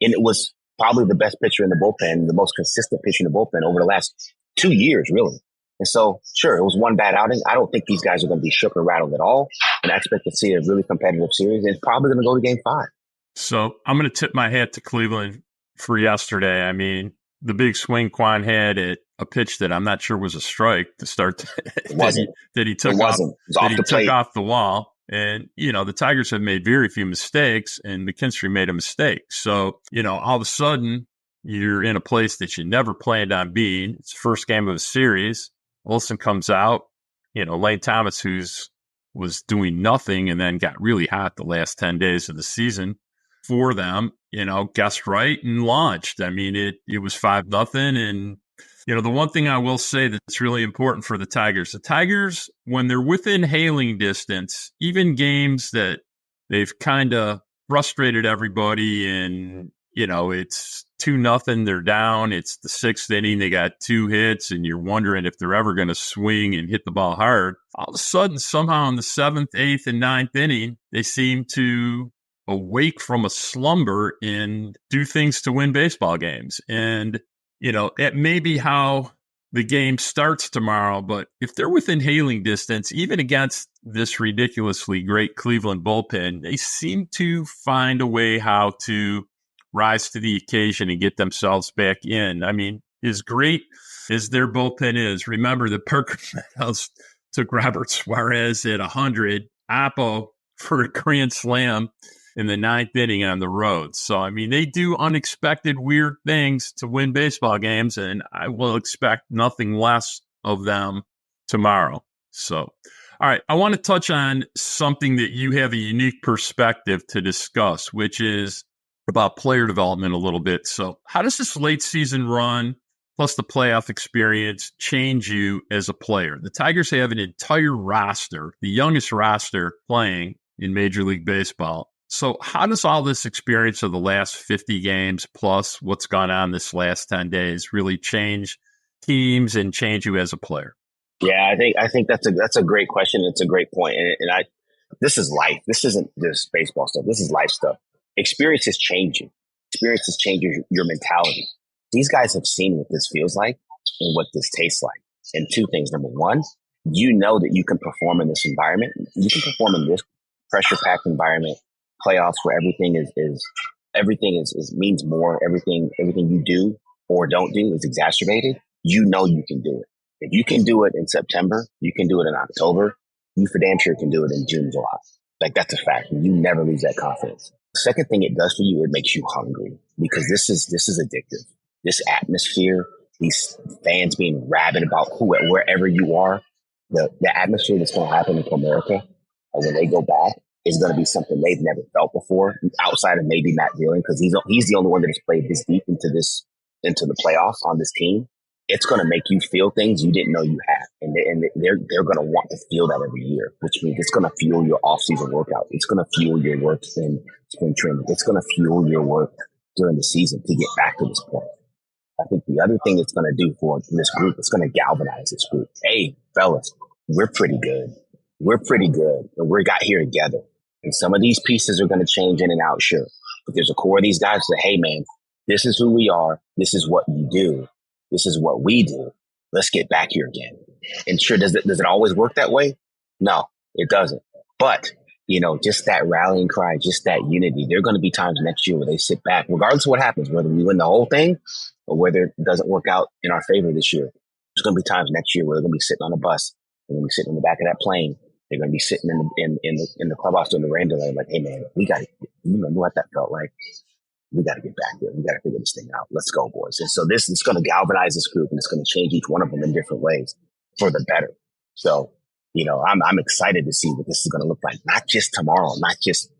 And it was probably the best pitcher in the bullpen, the most consistent pitcher in the bullpen over the last 2 years, really. And so, sure, it was one bad outing. I don't think these guys are going to be shook or rattled at all. And I expect to see a really competitive series. And it's probably going to go to game 5. So I'm going to tip my hat to Cleveland for yesterday. I mean, the big swing Quan had at a pitch that I'm not sure was a strike to start that he took off the wall. And, the Tigers have made very few mistakes, and McKinstry made a mistake. So, all of a sudden, you're in a place that you never planned on being. It's the first game of a series. Olsen comes out, Lane Thomas, who's was doing nothing and then got really hot the last 10 days of the season for them, guessed right and launched. I mean, it was 5-0. And, the one thing I will say that's really important for the Tigers, when they're within hailing distance, even games that they've kind of frustrated everybody and, it's 2-0, they're down. It's the 6th inning. They got 2 hits and you're wondering if they're ever going to swing and hit the ball hard. All of a sudden, somehow in the 7th, 8th, and 9th inning, they seem to awake from a slumber and do things to win baseball games. And, it may be how the game starts tomorrow, but if they're within hailing distance, even against this ridiculously great Cleveland bullpen, they seem to find a way how to rise to the occasion and get themselves back in. I mean, as great as their bullpen is, remember that Parker Meadows took Robert Suarez at 100, Oppo for a grand slam in the 9th inning on the road. So, I mean, they do unexpected, weird things to win baseball games, and I will expect nothing less of them tomorrow. So, all right, I want to touch on something that you have a unique perspective to discuss, which is about player development a little bit. So how does this late season run plus the playoff experience change you as a player? The Tigers have an entire roster, the youngest roster playing in Major League Baseball. So how does all this experience of the last 50 games plus what's gone on this last 10 days really change teams and change you as a player? Yeah, I think that's a great question. It's a great point. And this is life. This isn't just baseball stuff. This is life stuff. Experiences change you. Experiences change your mentality. These guys have seen what this feels like and what this tastes like. And 2 things. Number one, you know that you can perform in this environment. You can perform in this pressure-packed environment, playoffs where everything is means more. Everything you do or don't do is exacerbated. You know you can do it. If you can do it in September, you can do it in October. You for damn sure can do it in June, July. Like, that's a fact. You never lose that confidence. The second thing it does for you, it makes you hungry, because this is addictive. This atmosphere, these fans being rabid about wherever you are, the atmosphere that's going to happen in America when they go back is going to be something they've never felt before, outside of maybe Matt Dealing, because he's the only one that has played this deep into the playoffs on this team. It's going to make you feel things you didn't know you had. And they're going to want to feel that every year, which means it's going to fuel your off-season workout. It's going to fuel your work in spring training. It's going to fuel your work during the season to get back to this point. I think the other thing it's going to do for this group, it's going to galvanize this group. Hey, fellas, we're pretty good. We're pretty good. And we got here together. And some of these pieces are going to change in and out, sure. But there's a core of these guys that, hey, man, this is who we are. This is what you do. This is what we do. Let's get back here again. And sure, does it always work that way? No, it doesn't. But, just that rallying cry, just that unity. There are going to be times next year where they sit back, regardless of what happens, whether we win the whole thing or whether it doesn't work out in our favor this year. There's going to be times next year where they're going to be sitting on a bus. They're going to be sitting in the back of that plane. They're going to be sitting in the clubhouse doing the rain delay, like, hey, man, we got to, you remember what that felt like? We got to get back there. We got to figure this thing out. Let's go, boys. And so this is going to galvanize this group, and it's going to change each one of them in different ways for the better. So, I'm excited to see what this is going to look like, not just tomorrow, not just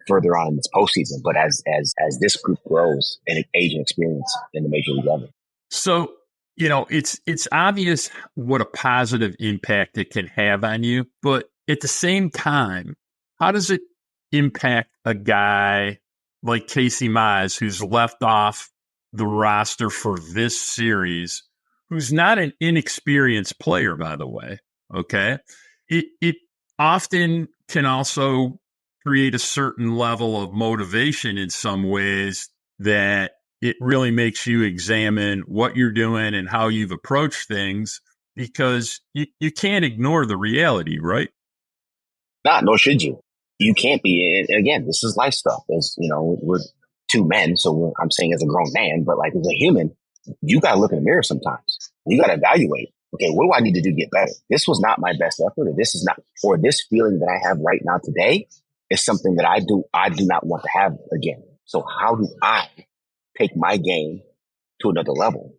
further on in this postseason, but as this group grows and age and experience in the major league level. So, it's obvious what a positive impact it can have on you, but at the same time, how does it impact a guy like Casey Mize, who's left off the roster for this series, who's not an inexperienced player, by the way, okay? It often can also create a certain level of motivation in some ways that it really makes you examine what you're doing and how you've approached things, because you can't ignore the reality, right? Nor should you. You can't be. And again, this is life stuff. As we're 2 men, so I'm saying as a grown man, but like as a human, you got to look in the mirror sometimes. You got to evaluate. Okay, what do I need to do to get better? This was not my best effort, or this is not, or this feeling that I have right now today is something that I do not want to have again. So how do I take my game to another level?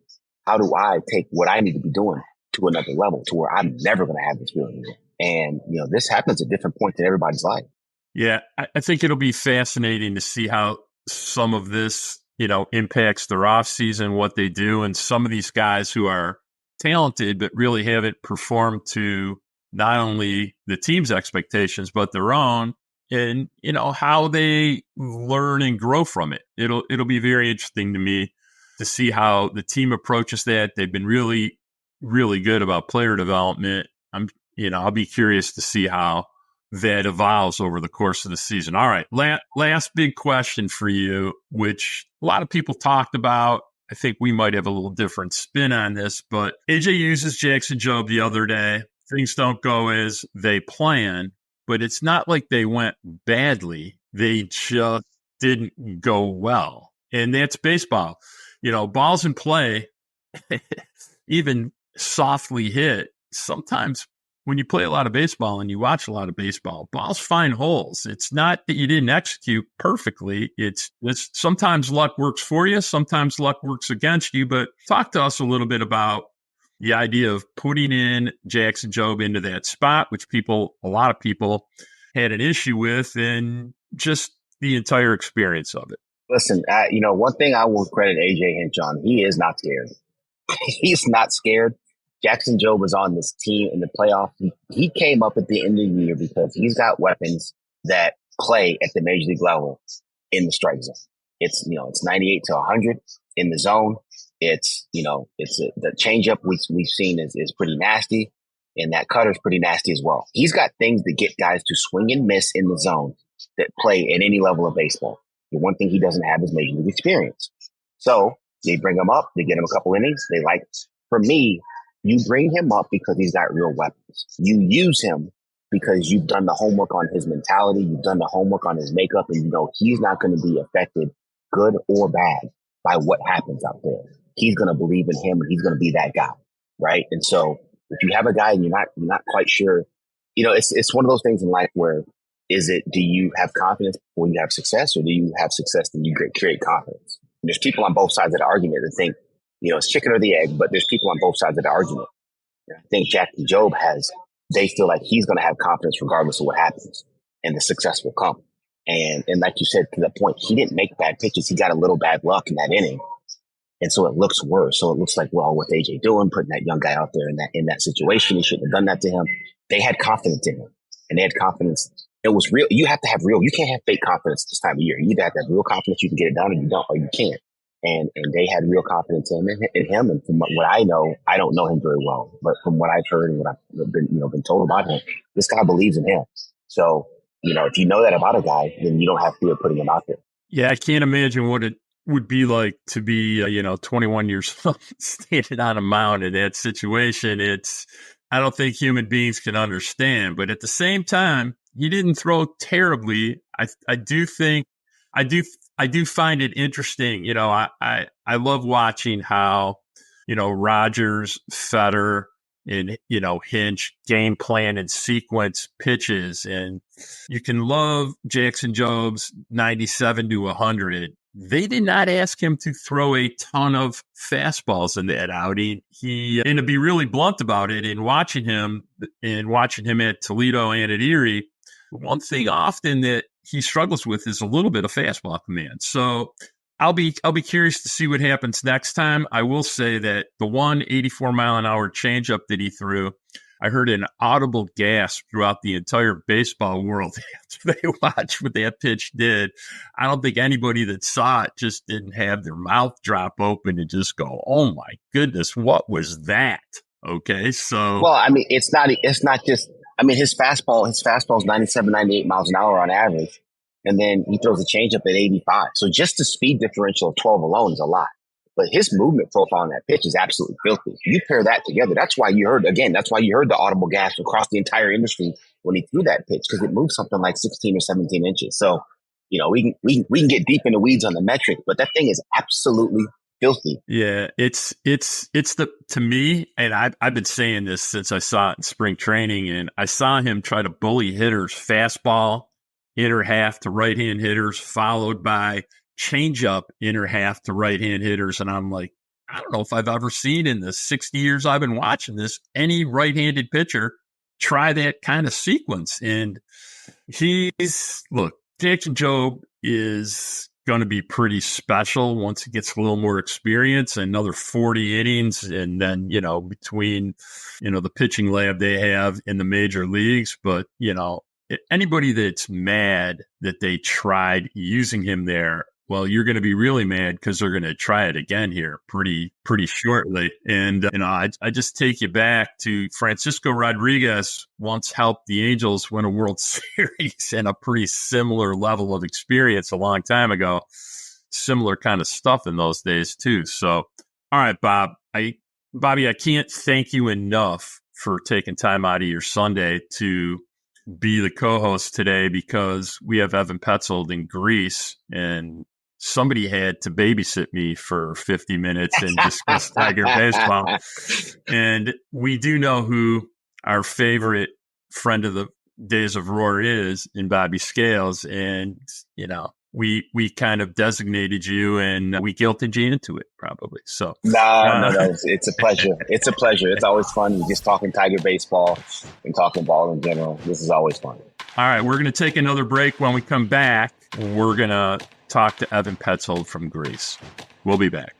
How do I take what I need to be doing to another level to where I'm never going to have this feeling again? And, this happens at different points in everybody's life. Yeah, I think it'll be fascinating to see how some of this, impacts their offseason, what they do, and some of these guys who are talented but really haven't performed to not only the team's expectations but their own, and how they learn and grow from it. It'll be very interesting to me to see how the team approaches that. They've been really, really good about player development. I'll be curious to see how that evolves over the course of the season. All right, last big question for you, which a lot of people talked about. I think we might have a little different spin on this, but AJ uses Jackson Jobe the other day. Things don't go as they plan, but it's not like they went badly. They just didn't go well. And that's baseball. Balls in play, even softly hit, sometimes when you play a lot of baseball and you watch a lot of baseball, balls find holes. It's not that you didn't execute perfectly. It's sometimes luck works for you. Sometimes luck works against you. But talk to us a little bit about the idea of putting in Jackson Jobe into that spot, which a lot of people had an issue with, and just the entire experience of it. Listen, one thing I will credit AJ Hinch on, he is not scared. He's not scared. Jackson Jobe was on this team in the playoffs. He came up at the end of the year because he's got weapons that play at the major league level in the strike zone. It's 98 to 100 in the zone. It's the changeup we've seen is pretty nasty, and that cutter's pretty nasty as well. He's got things that get guys to swing and miss in the zone that play at any level of baseball. The one thing he doesn't have is major league experience. So they bring him up, they get him a couple innings. For me, you bring him up because he's got real weapons. You use him because you've done the homework on his mentality. You've done the homework on his makeup, and he's not going to be affected, good or bad, by what happens out there. He's going to believe in him, and he's going to be that guy, right? And so if you have a guy and you're not quite sure, it's one of those things in life where do you have confidence before you have success, or do you have success and you create confidence? And there's people on both sides of the argument that think, it's chicken or the egg, but there's people on both sides of the argument. I think Jackson Jobe they feel like he's going to have confidence regardless of what happens, and the success will come. And like you said, to the point, he didn't make bad pitches. He got a little bad luck in that inning. And so it looks worse. So it looks like, well, what's AJ doing? Putting that young guy out there in that situation. He shouldn't have done that to him. They had confidence in him, and they had confidence. It was real. You have to have real. You can't have fake confidence this time of year. You either have to have real confidence you can get it done, or you don't, or you can't. And they had real confidence in him. And from what I know, I don't know him very well, but from what I've heard and what I've been told about him, this guy believes in him. So, if you know that about a guy, then you don't have fear putting him out there. Yeah, I can't imagine what it would be like to be, 21 years old, standing on a mound in that situation. I don't think human beings can understand, but at the same time, he didn't throw terribly. I do find it interesting. I love watching how, Rogers, Fetter, and, Hinch game plan and sequence pitches. And you can love Jackson Jobe's 97 to 100. They did not ask him to throw a ton of fastballs in that outing. And to be really blunt about it, in watching him at Toledo and at Erie, one thing often that he struggles with is a little bit of fastball command. So I'll be curious to see what happens next time. I will say that the 184-mile-an-hour changeup that he threw, I heard an audible gasp throughout the entire baseball world after they watched what that pitch did. I don't think anybody that saw it just didn't have their mouth drop open and just go, "Oh my goodness, what was that?" Okay, so well, I mean, it's not just. I mean, his fastball is 97, 98 miles an hour on average. And then he throws a changeup at 85. So just the speed differential of 12 alone is a lot. But his movement profile on that pitch is absolutely filthy. You pair that together. That's why you heard the audible gasp across the entire industry when he threw that pitch, because it moved something like 16 or 17 inches. So, we can get deep in the weeds on the metric, but that thing is absolutely filthy. Yeah, to me, and I've been saying this since I saw it in spring training, and I saw him try to bully hitters, fastball, inner half to right-hand hitters, followed by changeup, inner half to right-hand hitters. And I'm like, I don't know if I've ever seen in the 60 years I've been watching this, any right-handed pitcher try that kind of sequence. And Jackson Jobe is going to be pretty special once he gets a little more experience, another 40 innings. And then, between, the pitching lab they have in the major leagues. But, anybody that's mad that they tried using him there, well, you're going to be really mad because they're going to try it again here pretty shortly. And, I just take you back to Francisco Rodriguez once helped the Angels win a World Series and a pretty similar level of experience a long time ago. Similar kind of stuff in those days, too. So, all right, Bobby, I can't thank you enough for taking time out of your Sunday to be the co-host today, because we have Evan Petzold in Greece, and somebody had to babysit me for 50 minutes and discuss Tiger baseball. And we do know who our favorite friend of the Days of Roar is in Bobby Scales. And, we kind of designated you and we guilted you into it probably. So no. It's a pleasure. It's a pleasure. It's always fun just talking Tiger baseball and talking ball in general. This is always fun. All right. We're going to take another break. When we come back, we're going to talk to Evan Petzold from Greece. We'll be back.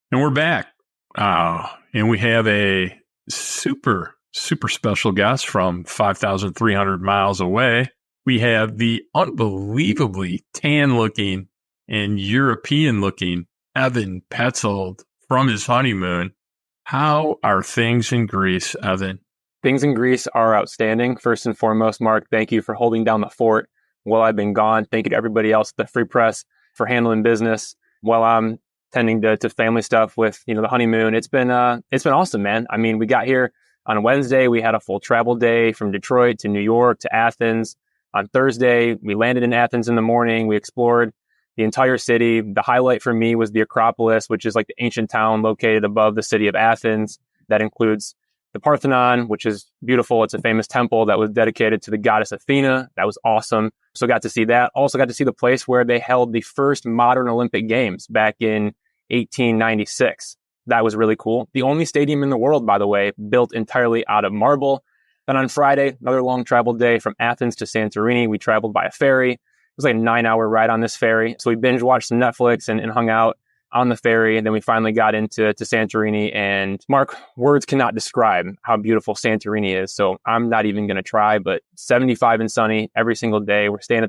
And we're back. And we have a super, super special guest from 5,300 miles away. We have the unbelievably tan-looking and European-looking Evan Petzold from his honeymoon. How are things in Greece, Evan? Things in Greece are outstanding. First and foremost, Mark, thank you for holding down the fort while I've been gone. Thank you to everybody else at the Free Press for handling business while I'm tending to family stuff with, the honeymoon. It's been awesome, man. I mean, we got here on Wednesday. We had a full travel day from Detroit to New York to Athens. On Thursday, we landed in Athens in the morning. We explored the entire city. The highlight for me was the Acropolis, which is like the ancient town located above the city of Athens. That includes the Parthenon, which is beautiful. It's a famous temple that was dedicated to the goddess Athena. That was awesome. So got to see that. Also got to see the place where they held the first modern Olympic Games back in 1896. That was really cool. The only stadium in the world, by the way, built entirely out of marble. Then on Friday, another long travel day from Athens to Santorini. We traveled by a ferry. It was like a 9-hour ride on this ferry. So we binge watched some Netflix and hung out on the ferry. And then we finally got into Santorini. And Mark, words cannot describe how beautiful Santorini is. So I'm not even going to try, but 75 and sunny every single day. We're staying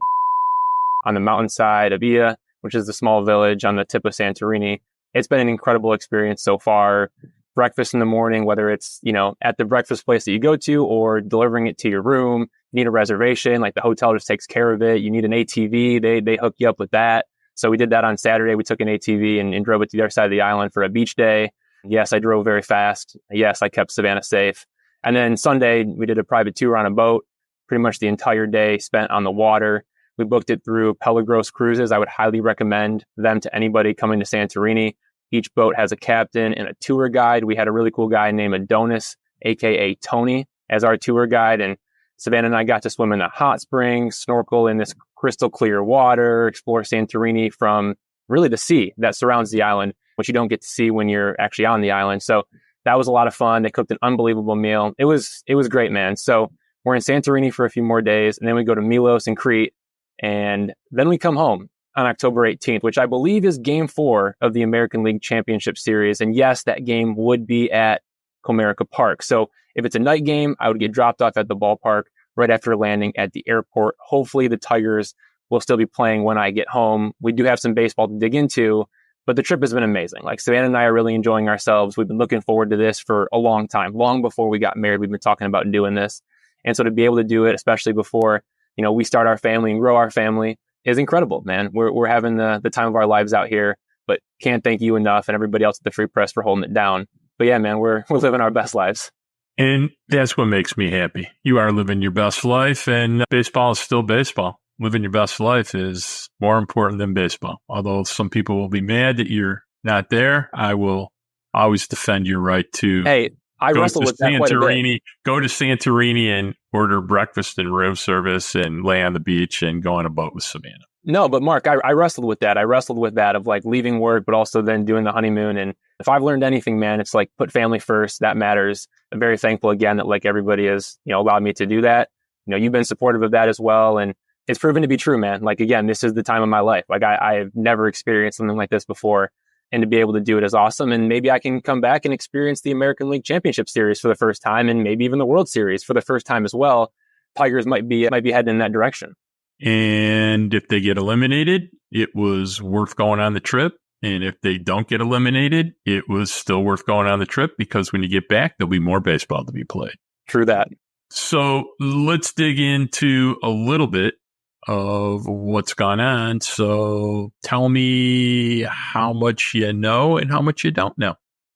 on the mountainside of Ia, which is the small village on the tip of Santorini. It's been an incredible experience so far. Breakfast in the morning, whether it's, at the breakfast place that you go to or delivering it to your room, you need a reservation, like the hotel just takes care of it. You need an ATV. They hook you up with that. So we did that on Saturday. We took an ATV and drove it to the other side of the island for a beach day. Yes, I drove very fast. Yes, I kept Savannah safe. And then Sunday, we did a private tour on a boat, pretty much the entire day spent on the water. We booked it through Pelagros Cruises. I would highly recommend them to anybody coming to Santorini. Each boat has a captain and a tour guide. We had a really cool guy named Adonis, aka Tony, as our tour guide. And Savannah and I got to swim in the hot springs, snorkel in this crystal clear water, explore Santorini from really the sea that surrounds the island, which you don't get to see when you're actually on the island. So that was a lot of fun. They cooked an unbelievable meal. It was great, man. So we're in Santorini for a few more days, and then we go to Milos and Crete, and then we come home on October 18th, which I believe is Game 4 of the American League Championship Series. And yes, that game would be at Comerica Park. So if it's a night game, I would get dropped off at the ballpark right after landing at the airport. Hopefully the Tigers will still be playing when I get home. We do have some baseball to dig into, but the trip has been amazing. Like, Savannah and I are really enjoying ourselves. We've been looking forward to this for a long time. Long before we got married, we've been talking about doing this. And so to be able to do it, especially before, we start our family and grow our family, is incredible, man. We're having the time of our lives out here, but can't thank you enough and everybody else at the Free Press for holding it down. But yeah, man, we're living our best lives. And that's what makes me happy. You are living your best life, and baseball is still baseball. Living your best life is more important than baseball. Although some people will be mad that you're not there, I will always defend your right to. Hey, I Go wrestled to with that quite a bit. Santorini and order breakfast and room service and lay on the beach and go on a boat with Savannah. No, but Mark, I wrestled with that. I wrestled with that of like leaving work, but also then doing the honeymoon. And if I've learned anything, man, it's like put family first. That matters. I'm very thankful again that like everybody has, allowed me to do that. You've been supportive of that as well. And it's proven to be true, man. Like, again, this is the time of my life. Like I have never experienced something like this before. And to be able to do it is awesome. And maybe I can come back and experience the American League Championship Series for the first time, and maybe even the World Series for the first time as well. Tigers might be heading in that direction. And if they get eliminated, it was worth going on the trip. And if they don't get eliminated, it was still worth going on the trip, because when you get back, there'll be more baseball to be played. True that. So let's dig into a little bit of what's gone on. So tell me how much you know and how much you don't know.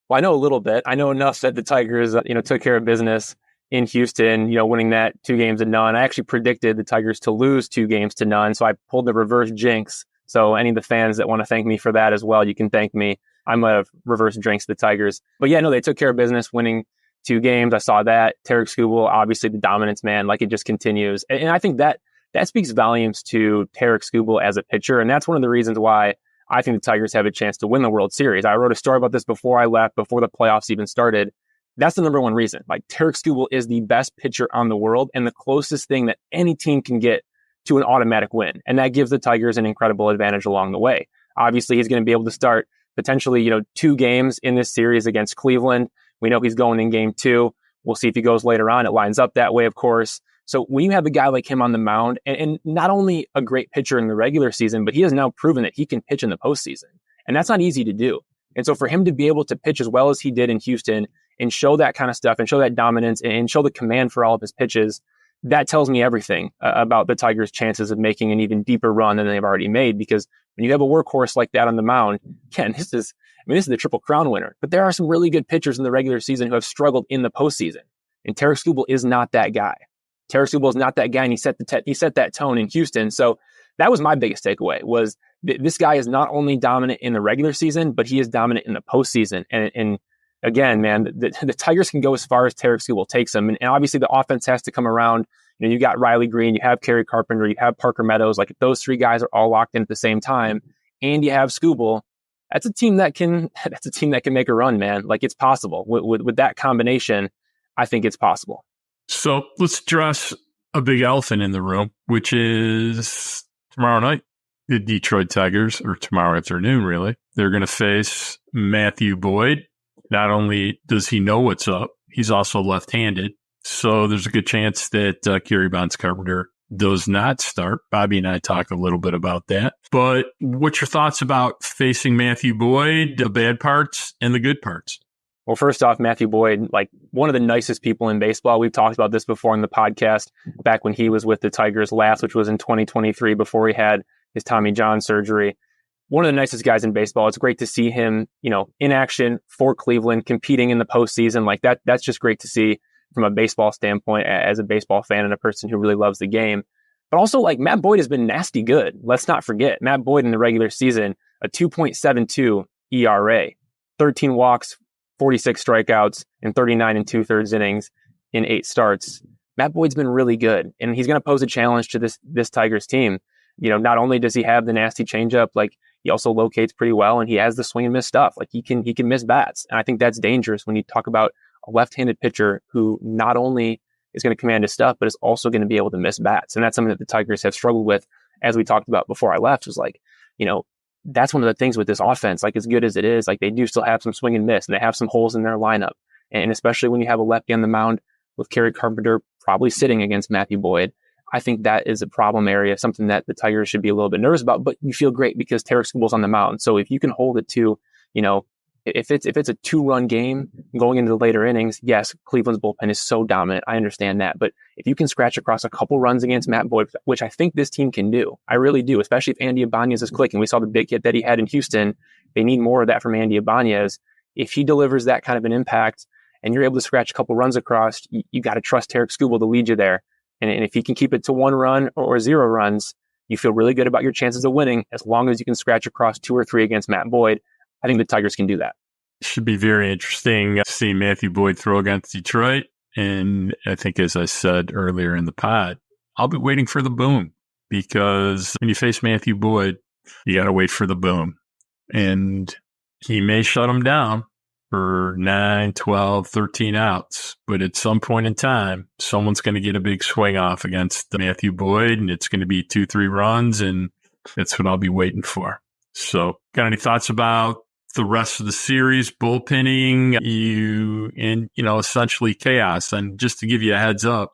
Well, I know a little bit. I know enough that the Tigers, took care of business in Houston, winning that 2-0. I actually predicted the Tigers to lose 2-0. So I pulled the reverse jinx. So any of the fans that want to thank me for that as well, you can thank me. I'm a reverse jinx the Tigers. But yeah, no, they took care of business, winning 2 games. I saw that. Tarik Skubal, obviously the dominance, man, like it just continues. And I think that speaks volumes to Tarik Skubal as a pitcher. And that's one of the reasons why I think the Tigers have a chance to win the World Series. I wrote a story about this before I left, before the playoffs even started. That's the number one reason. Like Tarik Skubal is the best pitcher on the world and the closest thing that any team can get to an automatic win. And that gives the Tigers an incredible advantage along the way. Obviously, he's going to be able to start potentially, 2 games in this series against Cleveland. We know he's going in game 2. We'll see if he goes later on. It lines up that way, of course. So when you have a guy like him on the mound, and not only a great pitcher in the regular season, but he has now proven that he can pitch in the postseason. And that's not easy to do. And so for him to be able to pitch as well as he did in Houston and show that kind of stuff and show that dominance and show the command for all of his pitches, that tells me everything about the Tigers' chances of making an even deeper run than they've already made. Because when you have a workhorse like that on the mound, again, this is the Triple Crown winner. But there are some really good pitchers in the regular season who have struggled in the postseason. And Tarik Skubal is not that guy. Tarik Skubal is not that guy, and he set that tone in Houston. So that was my biggest takeaway, was this guy is not only dominant in the regular season, but he is dominant in the postseason. And again, man, the Tigers can go as far as Tarik Skubal takes them. And obviously the offense has to come around. You got Riley Green, you have Kerry Carpenter, you have Parker Meadows. Like if those 3 guys are all locked in at the same time, and you have Skubal, that's a team that can make a run, man. Like it's possible with that combination. I think it's possible. So let's address a big elephant in the room, which is tomorrow night. The Detroit Tigers, or tomorrow afternoon, really, they're going to face Matthew Boyd. Not only does he know what's up, he's also left-handed. So there's a good chance that Kerry Bonds Carpenter does not start. Bobby and I talked a little bit about that. But what's your thoughts about facing Matthew Boyd, the bad parts and the good parts? Well, first off, Matthew Boyd, like one of the nicest people in baseball. We've talked about this before in the podcast back when he was with the Tigers last, which was in 2023 before he had his Tommy John surgery. One of the nicest guys in baseball. It's great to see him, in action for Cleveland, competing in the postseason. Like that's just great to see from a baseball standpoint as a baseball fan and a person who really loves the game. But also, like, Matt Boyd has been nasty good. Let's not forget, Matt Boyd in the regular season, a 2.72 ERA, 13 walks, 46 strikeouts, and 39 2/3 innings in 8 starts. Matt Boyd's been really good, and he's going to pose a challenge to this Tigers team. Not only does he have the nasty changeup, like he also locates pretty well, and he has the swing and miss stuff. Like he can miss bats, and I think that's dangerous when you talk about a left-handed pitcher who not only is going to command his stuff, but is also going to be able to miss bats. And that's something that the Tigers have struggled with, as we talked about before I left, was like, that's one of the things with this offense, like as good as it is, like they do still have some swing and miss, and they have some holes in their lineup. And especially when you have a lefty on the mound with Kerry Carpenter probably sitting against Matthew Boyd, I think that is a problem area, something that the Tigers should be a little bit nervous about. But you feel great because Tarik Skubal's on the mound. So if you can hold it to, if it's a 2-run game going into the later innings, yes, Cleveland's bullpen is so dominant. I understand that. But if you can scratch across a couple runs against Matt Boyd, which I think this team can do, I really do, especially if Andy Ibanez is clicking. We saw the big hit that he had in Houston. They need more of that from Andy Ibanez. If he delivers that kind of an impact and you're able to scratch a couple runs across, you got to trust Tarik Skubal to lead you there. And if he can keep it to 1 run or 0 runs, you feel really good about your chances of winning as long as you can scratch across 2 or 3 against Matt Boyd. I think the Tigers can do that. Should be very interesting seeing Matthew Boyd throw against Detroit. And I think, as I said earlier in the pod, I'll be waiting for the boom, because when you face Matthew Boyd, you got to wait for the boom. And he may shut him down for 9, 12, 13 outs. But at some point in time, someone's going to get a big swing off against Matthew Boyd, and it's going to be 2-3 runs, and that's what I'll be waiting for. So, got any thoughts about the rest of the series, bullpenning, essentially chaos? And just to give you a heads up,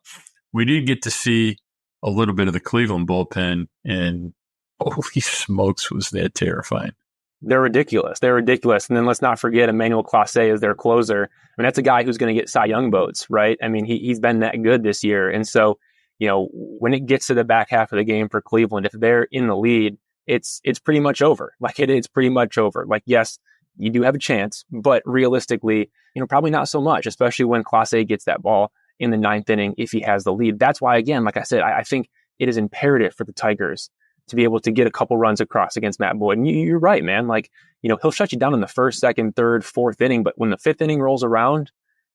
we did get to see a little bit of the Cleveland bullpen, and holy smokes, was that terrifying. They're ridiculous. And then let's not forget Emmanuel Clase is their closer. I mean, that's a guy who's going to get Cy Young votes, right? I mean, he's been that good this year. And so, when it gets to the back half of the game for Cleveland, if they're in the lead, it's pretty much over. It's pretty much over. Yes, you do have a chance, but realistically, probably not so much, especially when Clase gets that ball in the 9th inning if he has the lead. That's why, again, like I said, I think it is imperative for the Tigers to be able to get a couple runs across against Matt Boyd. And you're right, man. He'll shut you down in the 1st, 2nd, 3rd, 4th inning, but when the 5th inning rolls around,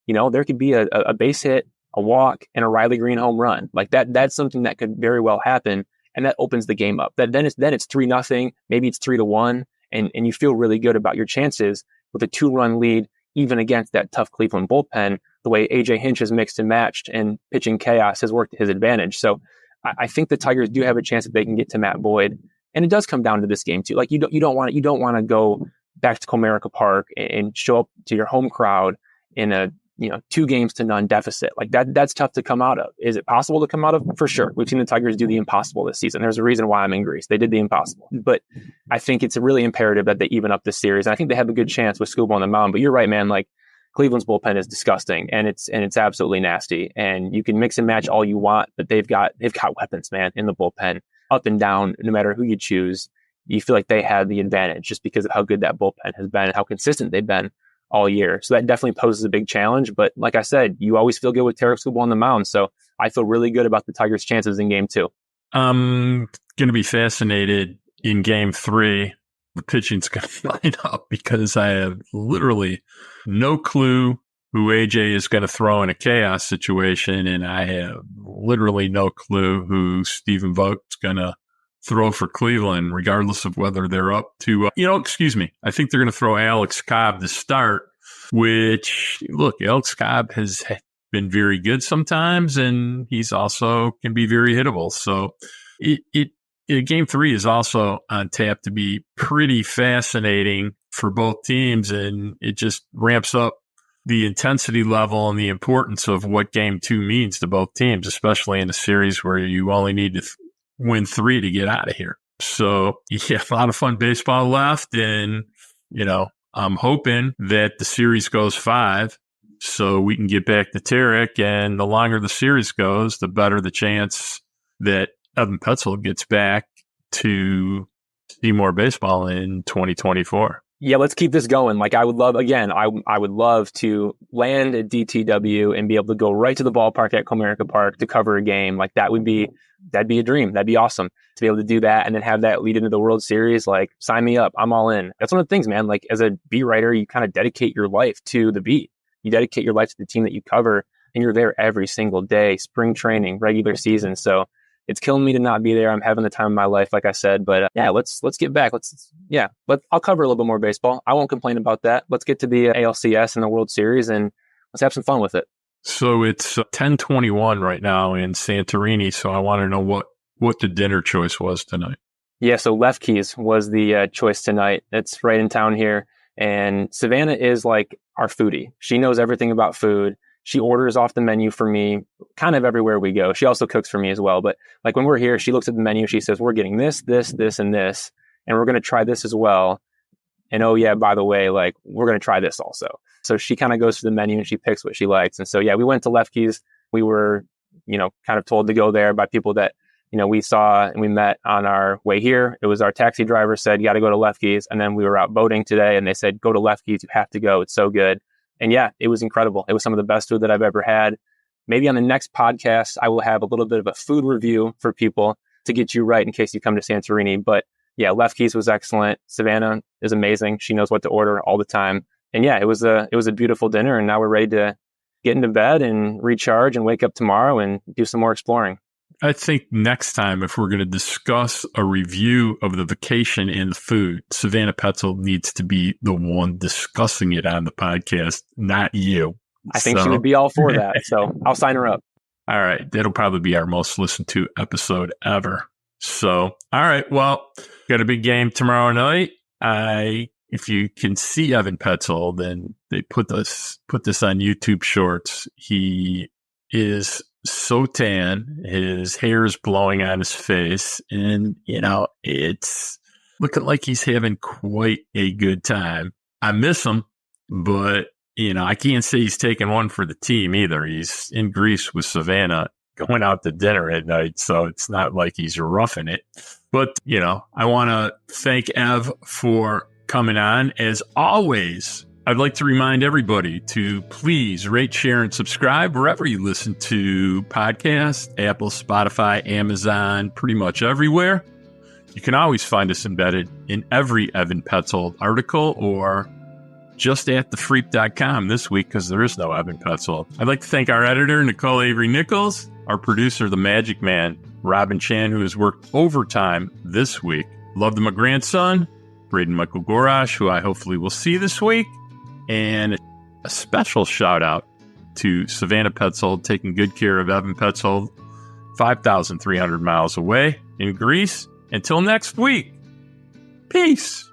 there could be a base hit, a walk, and a Riley Green home run. That's something that could very well happen, and that opens the game up. Then it's 3-0, maybe it's 3-1, and you feel really good about your chances with a 2-run lead, even against that tough Cleveland bullpen. The way AJ Hinch has mixed and matched and pitching chaos has worked to his advantage. So I think the Tigers do have a chance that they can get to Matt Boyd, and it does come down to this game too. You don't want to go back to Comerica Park and show up to your home crowd in a 2-0 deficit. That's tough to come out of. Is it possible to come out of? For sure. We've seen the Tigers do the impossible this season. There's a reason why I'm in Greece. They did the impossible. But I think it's really imperative that they even up this series. And I think they have a good chance with Skubal on the mound. But you're right, man. Cleveland's bullpen is disgusting, and it's absolutely nasty. And you can mix and match all you want, but they've got weapons, man, in the bullpen, up and down. No matter who you choose, you feel like they have the advantage just because of how good that bullpen has been and how consistent they've been all year. So that definitely poses a big challenge. But like I said, you always feel good with Tarik Skubal on the mound. So I feel really good about the Tigers' chances in Game 2. I'm going to be fascinated in Game 3. The pitching's going to line up, because I have literally no clue who AJ is going to throw in a chaos situation, and I have literally no clue who Stephen Vogt's going to throw for Cleveland, regardless of whether they're up to, I think they're going to throw Alex Cobb to start, which, look, Alex Cobb has been very good sometimes, and he's also can be very hittable. So Game 3 is also on tap to be pretty fascinating for both teams, and it just ramps up the intensity level and the importance of what Game 2 means to both teams, especially in a series where you only need to win 3 to get out of here. So, yeah, a lot of fun baseball left, and, I'm hoping that the series goes 5 so we can get back to Tarik, and the longer the series goes, the better the chance that Evan Petzel gets back to see more baseball in 2024. Yeah, let's keep this going. I would love, again, I would love to land at DTW and be able to go right to the ballpark at Comerica Park to cover a game. That'd be a dream. That'd be awesome to be able to do that and then have that lead into the World Series. Sign me up. I'm all in. That's one of the things, man. As a beat writer, you kind of dedicate your life to the beat. You dedicate your life to the team that you cover, and you're there every single day, spring training, regular season. So it's killing me to not be there. I'm having the time of my life, like I said. But yeah, let's get back. I'll cover a little bit more baseball. I won't complain about that. Let's get to the ALCS and the World Series, and let's have some fun with it. So it's 10:21 right now in Santorini. So I want to know what the dinner choice was tonight. Yeah, so Lefke's was the choice tonight. It's right in town here. And Savannah is our foodie. She knows everything about food. She orders off the menu for me kind of everywhere we go. She also cooks for me as well. But when we're here, she looks at the menu. She says, we're getting this, and this, and we're going to try this as well. And oh yeah, by the way, we're going to try this also. So she kind of goes through the menu and she picks what she likes. And so, yeah, we went to Lefke's. We were, kind of told to go there by people that, we saw and we met on our way here. It was our taxi driver said, you got to go to Lefke's. And then we were out boating today and they said, go to Lefke's. You have to go. It's so good. And yeah, it was incredible. It was some of the best food that I've ever had. Maybe on the next podcast, I will have a little bit of a food review for people to get you right in case you come to Santorini. But yeah, Lefke's was excellent. Savannah is amazing. She knows what to order all the time. And yeah, it was a beautiful dinner, and now we're ready to get into bed and recharge and wake up tomorrow and do some more exploring. I think next time, if we're going to discuss a review of the vacation and the food, Savannah Petzel needs to be the one discussing it on the podcast, not you. I think she would be all for that. So I'll sign her up. All right. That'll probably be our most listened to episode ever. So, all right. Well, got a big game tomorrow night. If you can see Evan Petzel, then they put this on YouTube Shorts. He is so tan, his hair is blowing on his face, and it's looking like he's having quite a good time. I miss him, but I can't say he's taking one for the team either. He's in Greece with Savannah going out to dinner at night, so it's not like he's roughing it. But I want to thank Ev for coming on. As always, I'd like to remind everybody to please rate, share, and subscribe wherever you listen to podcasts, Apple, Spotify, Amazon, pretty much everywhere. You can always find us embedded in every Evan Petzold article or just at thefreep.com this week because there is no Evan Petzold. I'd like to thank our editor, Nicole Avery Nichols, our producer, the Magic Man, Robin Chan, who has worked overtime this week. Love to my grandson, Braden Michael Gorash, who I hopefully will see this week. And a special shout out to Savannah Petzold taking good care of Evan Petzold, 5,300 miles away in Greece. Until next week, peace.